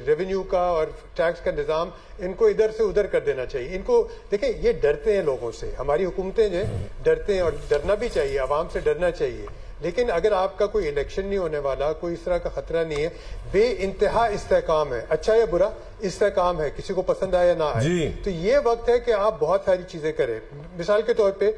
ریونیو کا اور ٹیکس کا نظام, ان کو ادھر سے ادھر کر دینا چاہیے. ان کو دیکھیں, یہ ڈرتے ہیں لوگوں سے, ہماری حکومتیں جو ڈرتے ہیں, اور ڈرنا بھی چاہیے, عوام سے ڈرنا چاہیے. لیکن اگر آپ کا کوئی الیکشن نہیں ہونے والا, کوئی اس طرح کا خطرہ نہیں ہے, بے انتہا استحکام ہے, اچھا یا برا استحکام ہے, کسی کو پسند آئے یا نہ آئے, تو یہ وقت ہے کہ آپ بہت ساری چیزیں کریں. مثال کے طور پہ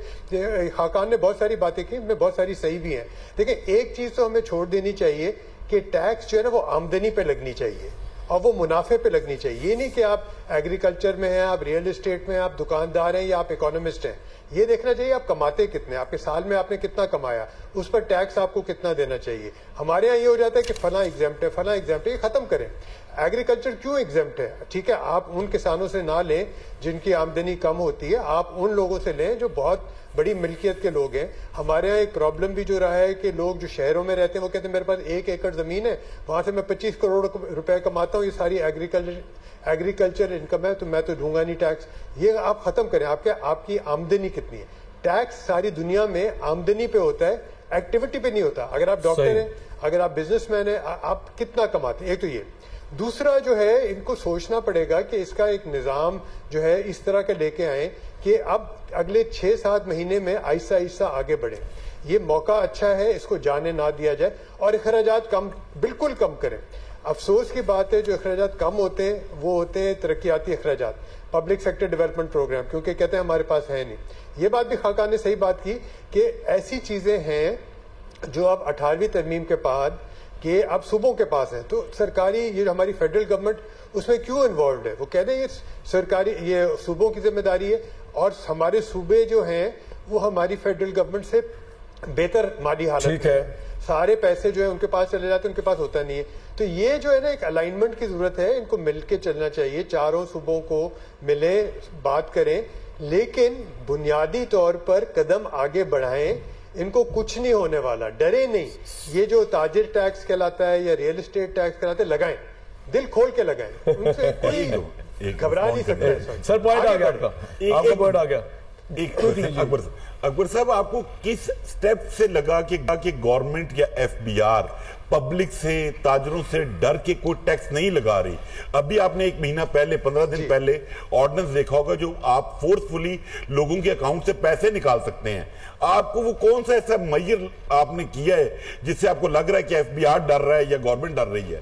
خاقان نے بہت ساری باتیں کی, ان میں بہت ساری صحیح بھی ہیں. دیکھیں, ایک چیز تو ہمیں چھوڑ دینی چاہیے کہ ٹیکس جو ہے نا وہ آمدنی پہ لگنی چاہیے اور وہ منافع پہ لگنی چاہیے. یہ نہیں کہ آپ ایگریکلچر میں ہیں, آپ ریئل اسٹیٹ میں ہیں, آپ دکاندار ہیں یا آپ اکانومسٹ ہیں. یہ دیکھنا چاہیے آپ کماتے کتنے, آپ کے سال میں آپ نے کتنا کمایا, اس پر ٹیکس آپ کو کتنا دینا چاہیے. ہمارے یہاں یہ ہو جاتا ہے کہ فلاں ایگزیمپٹ ہے, فلاں ایگزیمپٹ ہے. یہ ختم کریں. ایگریکلچر کیوں ایگزیمپٹ ہے؟ ٹھیک ہے, آپ ان کسانوں سے نہ لیں جن کی آمدنی کم ہوتی ہے, آپ ان لوگوں سے لیں جو بہت بڑی ملکیت کے لوگ ہیں. ہمارے یہاں ایک پرابلم بھی جو رہا ہے کہ لوگ جو شہروں میں رہتے ہیں وہ کہتے ہیں میرے پاس 1 ایکڑ زمین ہے, وہاں سے میں 25 کروڑ روپے کماتا ہوں, یہ ساری ایگریکلچر انکم ہے, تو میں تو دوں گا نہیں ٹیکس. یہ آپ ختم کریں. آپ کی آمدنی کتنی ہے؟ ٹیکس ساری دنیا میں آمدنی پہ ہوتا ہے, ایکٹیویٹی پہ نہیں ہوتا. اگر آپ ڈاکٹر ہیں, اگر آپ بزنس مین ہیں, آپ کتنا کماتے ہیں. ایک تو یہ. دوسرا جو ہے, ان کو سوچنا پڑے گا کہ اس کا ایک نظام جو ہے اس طرح کا لے کے آئیں کہ اب اگلے 6-7 مہینے میں آہستہ آہستہ آگے بڑھیں. یہ موقع اچھا ہے, اس کو جانے نہ دیا جائے, اور اخراجات بالکل کم کریں. افسوس کی بات ہے جو اخراجات کم ہوتے ہیں وہ ہوتے ہیں ترقیاتی اخراجات, پبلک سیکٹر ڈیولپمنٹ پروگرام, کیونکہ کہتے ہیں ہمارے پاس ہے نہیں. یہ بات بھی خاقان نے صحیح بات کی کہ ایسی چیزیں ہیں جو اب 18ویں ترمیم کے بعد کہ اب صوبوں کے پاس ہیں, تو سرکاری یہ ہماری فیڈرل گورنمنٹ اس میں کیوں انوالوڈ ہے؟ وہ کہتے ہیں یہ سرکاری, یہ صوبوں کی ذمہ داری ہے, اور ہمارے صوبے جو ہیں وہ ہماری فیڈرل گورنمنٹ سے بہتر مالی حالت ہے. سارے پیسے جو ہے ان کے پاس چلے جاتے ہیں, ان کے پاس ہوتا نہیں ہے. تو یہ جو ہے نا ایک الائنمنٹ کی ضرورت ہے, ان کو مل کے چلنا چاہیے, چاروں صوبوں کو ملیں, بات کریں, لیکن بنیادی طور پر قدم آگے بڑھائیں. ان کو کچھ نہیں ہونے والا, ڈرے نہیں. یہ جو تاجر ٹیکس کہلاتا ہے یا ریئل اسٹیٹ ٹیکس کہلاتا ہے, لگائیں, دل کھول کے لگائیں, ان سے کوئی گھبرا نہیں سکتا. سر پوائنٹ آ گیا آپ کا, آپ کا پوائنٹ آ گیا. اکبر صاحب, آپ کو کس سٹیپ سے لگا کہ گورنمنٹ یا FBR پبلک سے, تاجروں سے ڈر کے کوئی ٹیکس نہیں لگا رہی؟ ابھی آپ نے 1 مہینہ پہلے, 15 دن پہلے آرڈننس دیکھا ہوگا جو آپ فورسفلی لوگوں کے اکاؤنٹ سے پیسے نکال سکتے ہیں. آپ کو وہ کون سا ایسا میئر آپ نے کیا ہے جس سے آپ کو لگ رہا ہے کہ FBR ڈر رہا ہے یا گورنمنٹ ڈر رہی ہے؟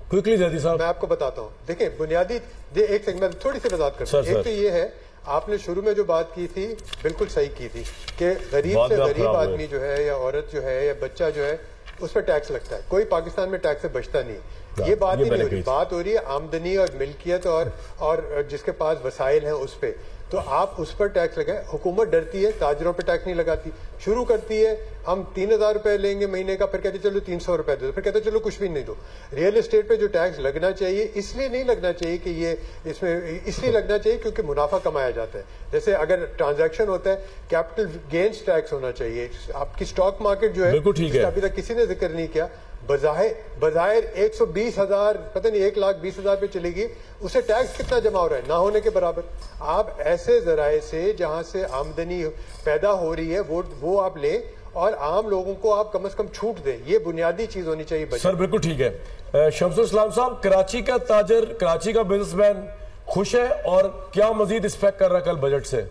کوئکلی زیدی صاحب, میں آپ کو بتاتا ہوں. دیکھیں, بنیادی ایک سیکنڈ میں تھوڑی سی وضاحت کرتا ہوں. ایک تو یہ ہے, آپ نے شروع میں جو بات کی تھی بالکل صحیح کی تھی کہ غریب سے غریب آدمی جو ہے یا عورت جو ہے یا بچہ جو ہے اس پہ ٹیکس لگتا ہے. کوئی پاکستان میں ٹیکس سے بچتا نہیں. یہ بات ہی نہیں ہو رہی, بات ہو رہی ہے آمدنی اور ملکیت اور جس کے پاس وسائل ہیں اس پہ. تو آپ اس پر ٹیکس لگائیں. حکومت ڈرتی ہے, تاجروں پہ ٹیکس نہیں لگاتی. شروع کرتی ہے ہم 3000 روپے لیں گے مہینے کا, پھر کہتے چلو 300 روپے دو, پھر کہتے چلو کچھ بھی نہیں دو. ریئل اسٹیٹ پہ جو ٹیکس لگنا چاہیے اس لیے نہیں لگنا چاہیے کہ یہ اس میں اس لیے لگنا چاہیے کیونکہ منافع کمایا جاتا ہے. جیسے اگر ٹرانزیکشن ہوتا ہے, کیپٹل گینز ٹیکس ہونا چاہیے. آپ کی اسٹاک مارکیٹ جو ہے ابھی تک کسی نے ذکر نہیں کیا, بظاہر 120,000 پتہ نہیں 1,20,000 پہ چلے گی, اسے ٹیکس کتنا جمع ہو رہا ہے؟ نہ ہونے کے برابر. آپ ایسے ذرائع سے جہاں سے آمدنی پیدا ہو رہی ہے وہ آپ لیں, اور عام لوگوں کو آپ کم از کم چھوٹ دیں. یہ بنیادی چیز ہونی چاہیے. سر بالکل ٹھیک ہے. شمس الاسلام صاحب, کراچی کا تاجر, کراچی کا بزنس مین خوش ہے اور کیا مزید ایکسپیکٹ کر رہا ہے کل بجٹ سے؟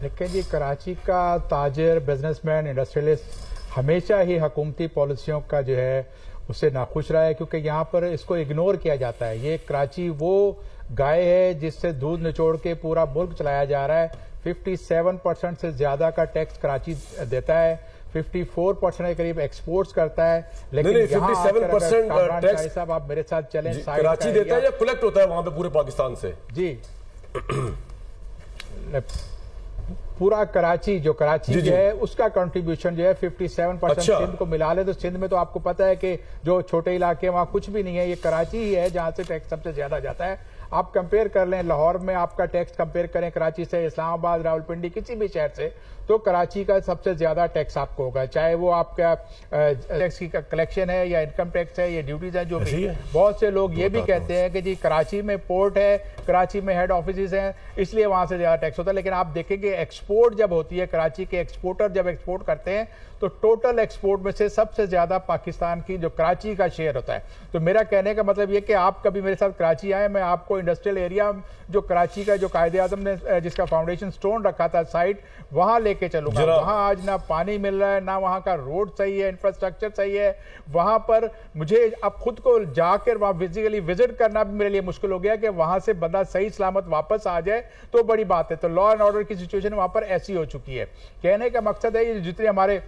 دیکھیں جی, کراچی کا تاجر, بزنس مین, انڈسٹریلسٹ ہمیشہ ہی حکومتی پالیسیوں کا جو ہے اس سے ناخوش رہا ہے, کیونکہ یہاں پر اس کو اگنور کیا جاتا ہے. یہ کراچی وہ گائے ہے جس سے دودھ نچوڑ کے پورا ملک چلایا جا رہا ہے. 57% سے زیادہ کا ٹیکس کراچی دیتا ہے, 54% کے قریب ایکسپورٹس کرتا ہے. لیکن 57% ٹیکس صاحب آپ میرے ساتھ چلیں, کراچی دیتا ہے یا کلیکٹ ہوتا ہے وہاں پہ پورے پاکستان سے؟ جی پورا کراچی جو ہے اس کا کنٹریبیوشن جو ہے 57%. سندھ کو ملا لے تو سندھ میں تو آپ کو پتا ہے کہ جو چھوٹے علاقے وہاں کچھ بھی نہیں ہے, یہ کراچی ہی ہے جہاں سے ٹیکس سب سے زیادہ جاتا ہے. آپ کمپیئر کر لیں لاہور میں آپ کا ٹیکس کمپیئر کریں کراچی سے, اسلام آباد, راولپنڈی, کسی بھی شہر سے, تو کراچی کا سب سے زیادہ ٹیکس آپ کو ہوگا, چاہے وہ آپ کا ٹیکس کی کلیکشن ہے یا انکم ٹیکس ہے یا ڈیوٹیز ہیں جو بھی. بہت سے لوگ یہ بھی کہتے ہیں کہ جی کراچی میں پورٹ ہے, کراچی میں ہیڈ آفیسز ہیں, اس لیے وہاں سے زیادہ ٹیکس ہوتا ہے. لیکن آپ دیکھیں گے ایکسپورٹ جب ہوتی ہے, کراچی کے ایکسپورٹر جب ایکسپورٹ کرتے ہیں تو ٹوٹل ایکسپورٹ میں سے سب سے زیادہ پاکستان کی جو کراچی کا شیئر ہوتا ہے. تو میرا کہنے کا مطلب یہ کہ آپ کبھی میرے ساتھ کراچی آئے, میں آپ کو انڈسٹریل ایریا جو کراچی کا جو قائد اعظم نے جس کا فاؤنڈیشن سٹون رکھا تھا سائٹ, وہاں لے کے چلوں گا. وہاں آج نہ پانی مل رہا ہے, نہ وہاں کا روڈ صحیح ہے, انفراسٹرکچر صحیح ہے. وہاں پر مجھے اب خود کو جا کر وہاں فزیکلی وزٹ کرنا بھی میرے لیے مشکل ہو گیا کہ وہاں سے بندہ صحیح سلامت واپس آ جائے تو بڑی بات ہے. تو لا اینڈ آرڈر کی سچویشن وہاں پر ایسی ہو چکی ہے. کہنے کا مقصد ہے یہ جتنے ہمارے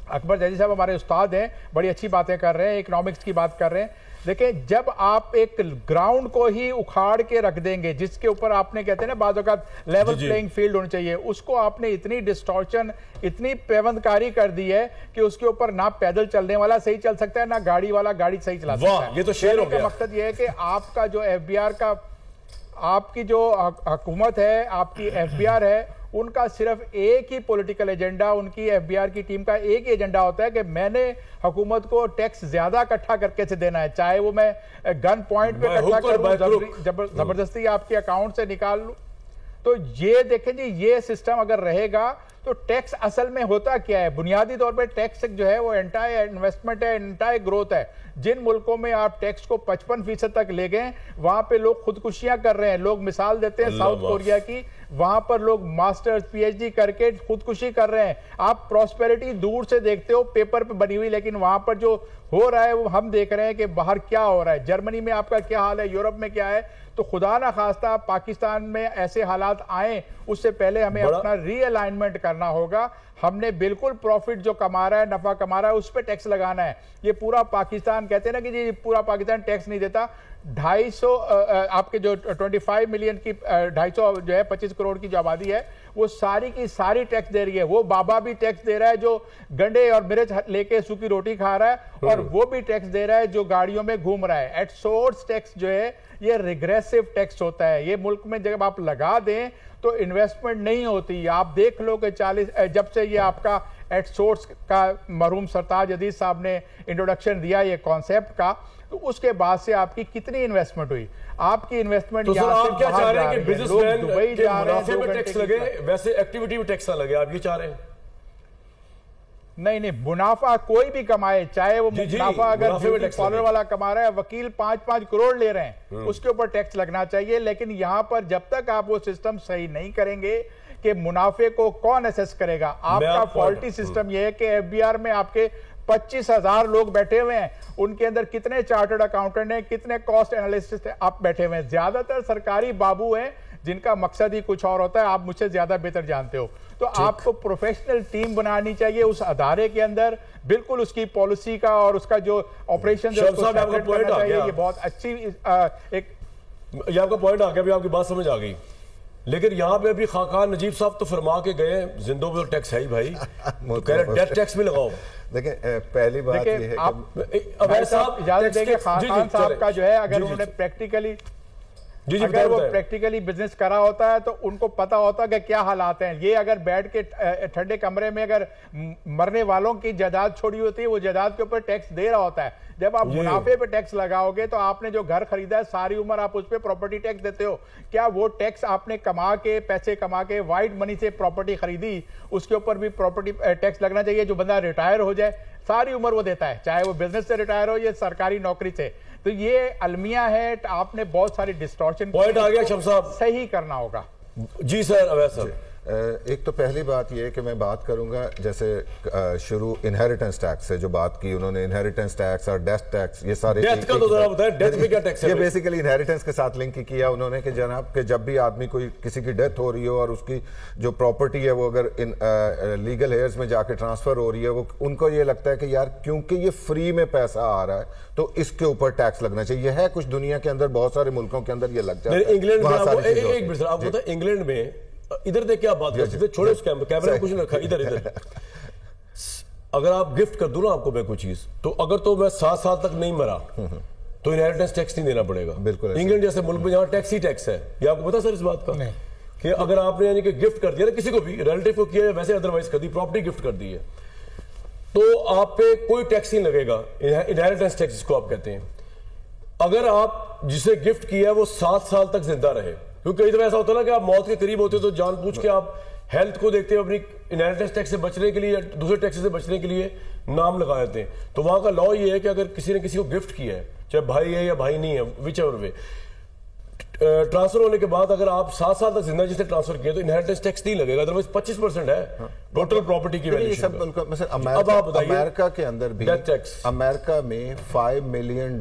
اکبر جیدی صاحب ہمارے استاد ہیں, بڑی اچھی باتیں کر رہے ہیں, اکنامکس کی بات کر رہے ہیں. دیکھیں جب آپ ایک گراؤنڈ کو ہی اکھاڑ کے رکھ دیں گے جس کے اوپر آپ نے کہتے ہیں نا بعض اوقات لیول پلینگ فیلڈ ہونی چاہیے, اس کو آپ نے اتنی ڈسٹورشن, اتنی پیوند کاری کر دی ہے کہ اس کے اوپر نہ پیدل چلنے والا صحیح چل سکتا ہے, نہ گاڑی والا گاڑی صحیح چلا سکتا ہے. یہ تو شعر ہو گیا. مقصد یہ ہے کہ آپ کا جو ایف بی آر کا, آپ کی جو حکومت ہے, آپ کی ایف بی آر ہے, ان کا صرف ایک ہی پولیٹیکل ایجنڈا, ان کی ایف بی آر کی ٹیم کا ایک ہی ایجنڈا ہوتا ہے کہ میں نے حکومت کو ٹیکس زیادہ اکٹھا کر کے سے دینا ہے, چاہے وہ میں گن پوائنٹ پہ اکٹھا کروں, زبردستی آپ کے اکاؤنٹ سے نکال لوں. تو یہ دیکھیں جی یہ سسٹم اگر رہے گا تو ٹیکس اصل میں ہوتا کیا ہے؟ بنیادی طور پہ ٹیکس جو ہے وہ انٹائی انویسٹمنٹ ہے, انٹائی گروتھ ہے. جن ملکوں میں آپ ٹیکس کو 55% تک لے گئے وہاں پہ لوگ خودکشیاں کر رہے ہیں. لوگ مثال دیتے ہیں ساؤتھ کوریا کی, وہاں پر لوگ ماسٹرز پی ایچ ڈی کر کے خودکشی کر رہے ہیں. آپ پراسپیرٹی دور سے دیکھتے ہو پیپر پہ بنی ہوئی, لیکن وہاں پر جو ہو رہا ہے وہ ہم دیکھ رہے ہیں کہ باہر کیا ہو رہا ہے. جرمنی میں آپ کا کیا حال ہے, یورپ میں کیا ہے. تو خدا نہ خواستہ پاکستان میں ایسے حالات آئیں اس سے پہلے ہمیں اپنا ری الائنمنٹ کرنا ہوگا. ہم نے بالکل پروفٹ جو کما رہا ہے, نفع کما رہا ہے, اس پہ ٹیکس لگانا ہے. یہ پورا پاکستان کہتے ہیں نا کہ جی پورا پاکستان ٹیکس نہیں دیتا. 250 آپ کے جو 25 ملین کی 250 جو ہے 25 کروڑ کی جو آبادی ہے وہ ساری کی ساری ٹیکس دے رہی ہے. وہ بابا بھی ٹیکس دے رہا ہے جو گنڈے اور مرچ لے کے سوکھی روٹی کھا رہا ہے, اور وہ بھی ٹیکس دے رہا ہے جو گاڑیوں میں گھوم رہا ہے. ایٹ سورس ٹیکس جو ہے یہ ریگریسو ٹیکس ہوتا ہے. یہ ملک میں جب آپ لگا دیں تو انویسٹمنٹ نہیں ہوتی. آپ دیکھ لو کہ جب سے یہ آپ کا ایٹ سورس کا مرحوم سرتاج عزیز صاحب نے انٹروڈکشن دیا یہ کانسیپٹ کا, تو اس کے بعد سے آپ کی کتنی انویسٹمنٹ ہوئی. آپ کی انویسٹمنٹ یہاں سے کیا چاہ رہے ہیں کہ بزنس مین کے منافع میں ٹیکس لگے ویسے ایکٹیویٹی میں ٹیکس نہ لگے, آپ یہ چاہ رہے ہیں؟ نہیں منافع کوئی بھی کمائے, چاہے وہ منافع اگر فالر والا کما رہا ہے, وکیل 5 کروڑ لے رہے ہیں, اس کے اوپر ٹیکس لگنا چاہیے. لیکن یہاں پر جب تک آپ وہ سسٹم صحیح نہیں کریں گے کہ منافع کو کون اسیس کرے گا. آپ کا فالٹی سسٹم یہ ہے کہ ایف بی آر میں آپ کے 25,000 لوگ بیٹھے ہوئے ہیں, ان کے اندر کتنے چارٹرڈ اکاؤنٹنٹ ہیں, کتنے کاسٹ انالیسٹ آپ بیٹھے ہوئے ہیں. زیادہ تر سرکاری بابو ہیں جن کا مقصد ہی کچھ اور ہوتا ہے. آپ مجھ سے زیادہ بہتر جانتے ہو. تو آپ کو پروفیشنل ٹیم بنانی چاہیے اس ادارے کے اندر, بالکل اس کی پالیسی کا اور اس کا جو آپریشن چاہیے. یہ بہت اچھی ایک یہ آپ کا پوائنٹ آ گیا, ابھی آپ کی بات سمجھ آ گئی. لیکن یہاں پہ ابھی خاقان نجیب صاحب تو فرما کے گئے زندوں میں ٹیکس ہے ہی بھائی, تو کہہ رہے ڈیتھ ٹیکس بھی لگاؤ. دیکھیں پہلی بات یہ ہے کہ صاحب اجازت دیں کہ خاقان صاحب کا جو ہے اگر انہوں نے پریکٹیکلی اگر وہ پریکٹیکلی بزنس کرا ہوتا ہے تو ان کو پتا ہوتا کہ کیا حالات ہیں. یہ اگر بیٹھ کے ٹھنڈے کمرے میں اگر مرنے والوں کی جائیداد چھوڑی ہوتی ہے, وہ جائیداد کے اوپر ٹیکس دے رہا ہوتا ہے. جب آپ منافع پہ ٹیکس لگاؤ گے تو آپ نے جو گھر خریدا ہے ساری عمر آپ اس پہ پراپرٹی ٹیکس دیتے ہو. کیا وہ ٹیکس آپ نے کما کے پیسے کما کے وائٹ منی سے پراپرٹی خریدی, اس کے اوپر بھی پراپرٹی ٹیکس لگنا چاہیے. جو بندہ ریٹائر ہو جائے ساری عمر وہ دیتا ہے, چاہے وہ بزنس سے ریٹائر ہو یا سرکاری نوکری سے. تو یہ المیہ ہے, آپ نے بہت ساری ڈسٹورشن پوائنٹ آ گیا شمس صاحب, صحیح کرنا ہوگا. جی سر اویس صاحب. ایک تو پہلی بات یہ کہ میں بات کروں گا جیسے شروع انہیریٹنس ٹیکس سے جو بات کی انہوں نے, انہیریٹنس ٹیکس اور ڈیتھ ٹیکس, یہ سارے یہ بیسیکلی انہیریٹنس کے ساتھ لنک کیا انہوں نے کہ جناب کہ جب بھی آدمی کوئی کسی کی ڈیتھ ہو رہی ہو اور اس کی جو پراپرٹی ہے وہ اگر لیگل ہیئرز میں جا کے ٹرانسفر ہو رہی ہے, وہ ان کو یہ لگتا ہے کہ یار کیونکہ یہ فری میں پیسہ آ رہا ہے تو اس کے اوپر ٹیکس لگنا چاہیے. ہے کچھ دنیا کے اندر بہت سارے ملکوں کے اندر یہ لگ جاتا ہے. انگلینڈ میں ادھر دیکھ کے آپ بات کرتے تھے, چھوڑے اس کیمرے میں کچھ نہیں رکھا, ادھر اگر آپ گفٹ کر دوں نا آپ کو میں کوئی چیز, تو اگر تو میں 7 سال تک نہیں مرا تو انہیریٹنس ٹیکس نہیں دینا پڑے گا. بالکل. انگلینڈ جیسے ملک میں جہاں ٹیکس ہی ٹیکس ہے, یہ آپ کو پتا سر اس بات کا کہ اگر آپ نے یعنی کہ گفٹ کر دیا نا کسی کو بھی, ریلیٹیو کو کیا ہے ویسے ادروائز کر دی, پراپرٹی گفٹ کر دی ہے, تو آپ پہ کوئی ٹیکس نہیں لگے گا, انہیریٹنس ٹیکس جس کو آپ کہتے ہیں. اگر آپ جسے گفٹ کیا ہے وہ 7 سال تک زندہ رہے, کیونکہ کئی دفعہ ایسا ہوتا ہے نا کہ آپ موت کے قریب ہوتے تو جان پوچھ کے آپ ہیلتھ کو دیکھتے ہیں, اپنی انہیریٹنس ٹیکس سے بچنے کے لیے یا دوسرے ٹیکس سے بچنے کے لیے نام لگا دیتے ہیں. تو وہاں کا لا یہ ہے کہ اگر کسی نے کسی کو گفٹ کیا ہے, چاہے بھائی ہے یا بھائی نہیں ہے, وچ ایور وے, ٹرانسفر ہونے کے بعد اگر آپ 7 سال تک زندہ جسے ٹرانسفر کیے تو انہیریٹنس ٹیکس نہیں لگے گا, ادروائز 25% ہے ٹوٹل پراپرٹی کی ویلیوشن کا. اب آپ بتائیے امریکہ کے اندر بھی امریکہ میں $5 ملین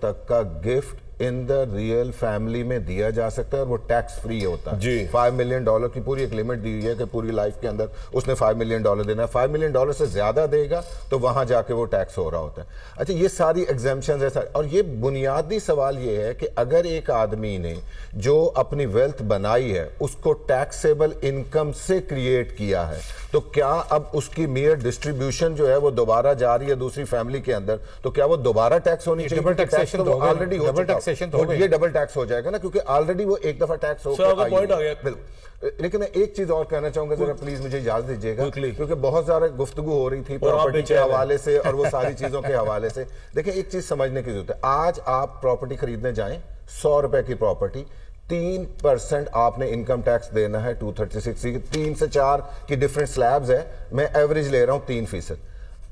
تک کا gift in the real family میں دیا جا سکتا ہے اور وہ ٹیکس فری ہوتا ہے. جی. $5 ملین کی پوری ایک لمٹ دی ہوئی ہے کہ پوری لائف کے اندر اس نے $5 ملین دینا ہے. $5 ملین سے زیادہ دے گا تو وہاں جا کے وہ ٹیکس ہو رہا ہوتا ہے. اچھا, یہ ساری ایگزیمپشنز ہے, اور یہ بنیادی سوال یہ ہے کہ اگر ایک آدمی نے جو اپنی ویلتھ بنائی ہے اس کو ٹیکسیبل انکم سے کریٹ کیا ہے, تو کیا اب اس کی میئر ڈسٹریبیوشن جو ہے وہ دوبارہ جا رہی ہے دوسری فیملی کے اندر, تو کیا وہ دوبارہ ٹیکس ہونی چاہیے؟ آلریڈی ہو چکا, یہ ڈبل ٹیکس ہو جائے گا نا, کیونکہ آلریڈی وہ ایک دفعہ ٹیکس ہو گیا. لیکن میں ایک چیز اور کہنا چاہوں گا, ذرا پلیز مجھے اجازت دیجیے گا, کیونکہ بہت زیادہ گفتگو ہو رہی تھی پراپرٹی کے حوالے سے اور وہ ساری چیزوں کے حوالے سے. دیکھیں ایک چیز سمجھنے کی ضرورت ہے, آج آپ پراپرٹی خریدنے جائیں, $100 کی پراپرٹی 3% آپ نے انکم ٹیکس دینا ہے 236 3 سے 4 کی ڈیفرنٹ سلیبز ہے, میں ایوریج لے رہا ہوں 3%.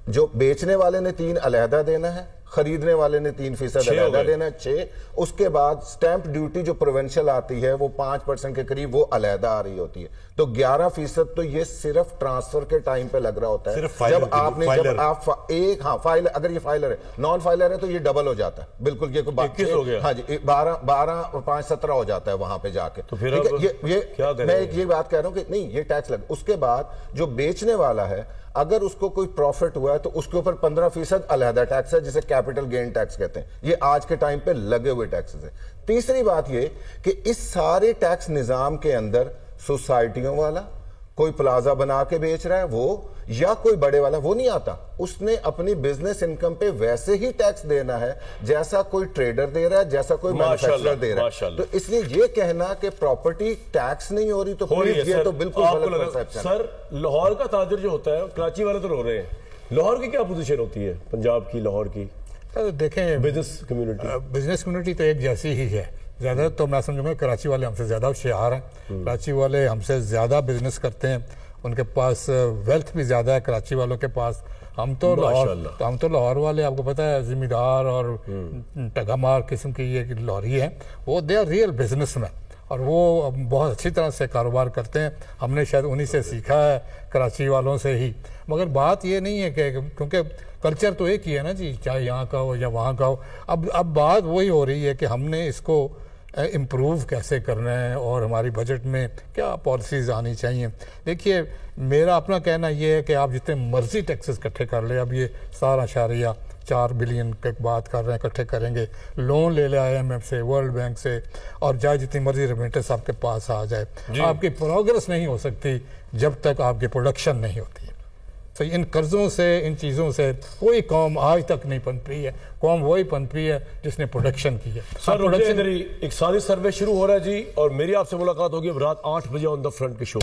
جو بیچنے والے نے 3 علیحدہ دینا ہے, خریدنے والے نے 3% علیحدہ دینا ہے 6. اس کے بعد سٹیمپ ڈیوٹی جو پروونشل آتی ہے وہ 5% کے قریب وہ علیحدہ آ رہی ہوتی ہے, تو 11% تو یہ صرف ٹرانسفر کے ٹائم پہ لگ رہا ہوتا ہے. جب آپ نے جب آپ ایک فائل, اگر یہ فائلر ہے, نان فائلر ہے تو یہ ڈبل ہو جاتا ہے. بالکل, یہ 21 ہو گیا, ہاں جی 12 اور 5 17 ہو جاتا ہے وہاں پہ جا کے. میں یہ بات کہہ رہا ہوں کہ نہیں, یہ ٹیکس لگ. اس کے بعد جو بیچنے والا ہے اگر اس کو کوئی پروفٹ ہوا ہے تو اس کے اوپر 15% علیحدہ ٹیکس ہے جسے کیپٹل گین ٹیکس کہتے ہیں. یہ آج کے ٹائم پہ لگے ہوئے ٹیکسز ہیں. تیسری بات یہ کہ اس سارے ٹیکس نظام کے اندر سوسائٹیوں والا کوئی پلازا بنا کے بیچ رہا ہے وہ, یا کوئی بڑے والا, وہ نہیں آتا. اس نے اپنی بزنس انکم پہ ویسے ہی ٹیکس دینا ہے جیسا کوئی ٹریڈر دے رہا ہے, جیسا کوئی مینوفیکچرر دے رہا ہے. تو اس لیے یہ کہنا کہ پراپرٹی ٹیکس نہیں ہو رہی تو پلیز یہ تو بالکل غلط کنسپشن ہے. سر لاہور کا تاجر جو ہوتا ہے, کراچی والے تو رو رہے ہیں, لاہور کی کیا پوزیشن ہوتی ہے, پنجاب کی, لاہور کی؟ دیکھیں بزنس کمیونٹی تو ایک جیسی ہی ہے. زیادہ تو میں سمجھوں گا کراچی والے ہم سے زیادہ ہوشیار ہیں, کراچی والے ہم سے زیادہ بزنس کرتے ہیں, ان کے پاس ویلتھ بھی زیادہ ہے کراچی والوں کے پاس. ہم تو لاہور والے آپ کو پتہ ہے ذمہ دار اور ٹگا مار قسم کی یہ لاہوری ہیں, وہ they are real businessman اور وہ بہت اچھی طرح سے کاروبار کرتے ہیں. ہم نے شاید انہی سے سیکھا ہے, کراچی والوں سے ہی. مگر بات یہ نہیں ہے کہ کیونکہ کلچر تو ایک ہی ہے نا جی, چاہے یہاں کا ہو یا وہاں کا ہو. اب بات وہی ہو رہی ہے کہ ہم نے اس کو امپروو کیسے کرنا ہے اور ہماری بجٹ میں کیا پالیسیز آنی چاہیے. دیکھیے میرا اپنا کہنا یہ ہے کہ آپ جتنے مرضی ٹیکسز اکٹھے کر لیں, اب یہ 7.4 بلین کی بات کر رہے ہیں, اکٹھے کریں گے, لون لے لیں IMF سے, ورلڈ بینک سے, اور جائے جتنی مرضی ریمیٹنس آپ کے پاس آ جائے, آپ کی پروگرس نہیں ہو سکتی جب تک آپ کی پروڈکشن نہیں ہوتی ہے. تو ان قرضوں سے, ان چیزوں سے کوئی قوم آج تک نہیں پنپی ہے. قوم وہی پنپی ہے جس نے پروڈکشن کی ہے. سر ایک سادی سروے شروع ہو رہا ہے جی, اور میری آپ سے ملاقات ہوگی اب رات 8 بجے آن دا فرنٹ کے شو.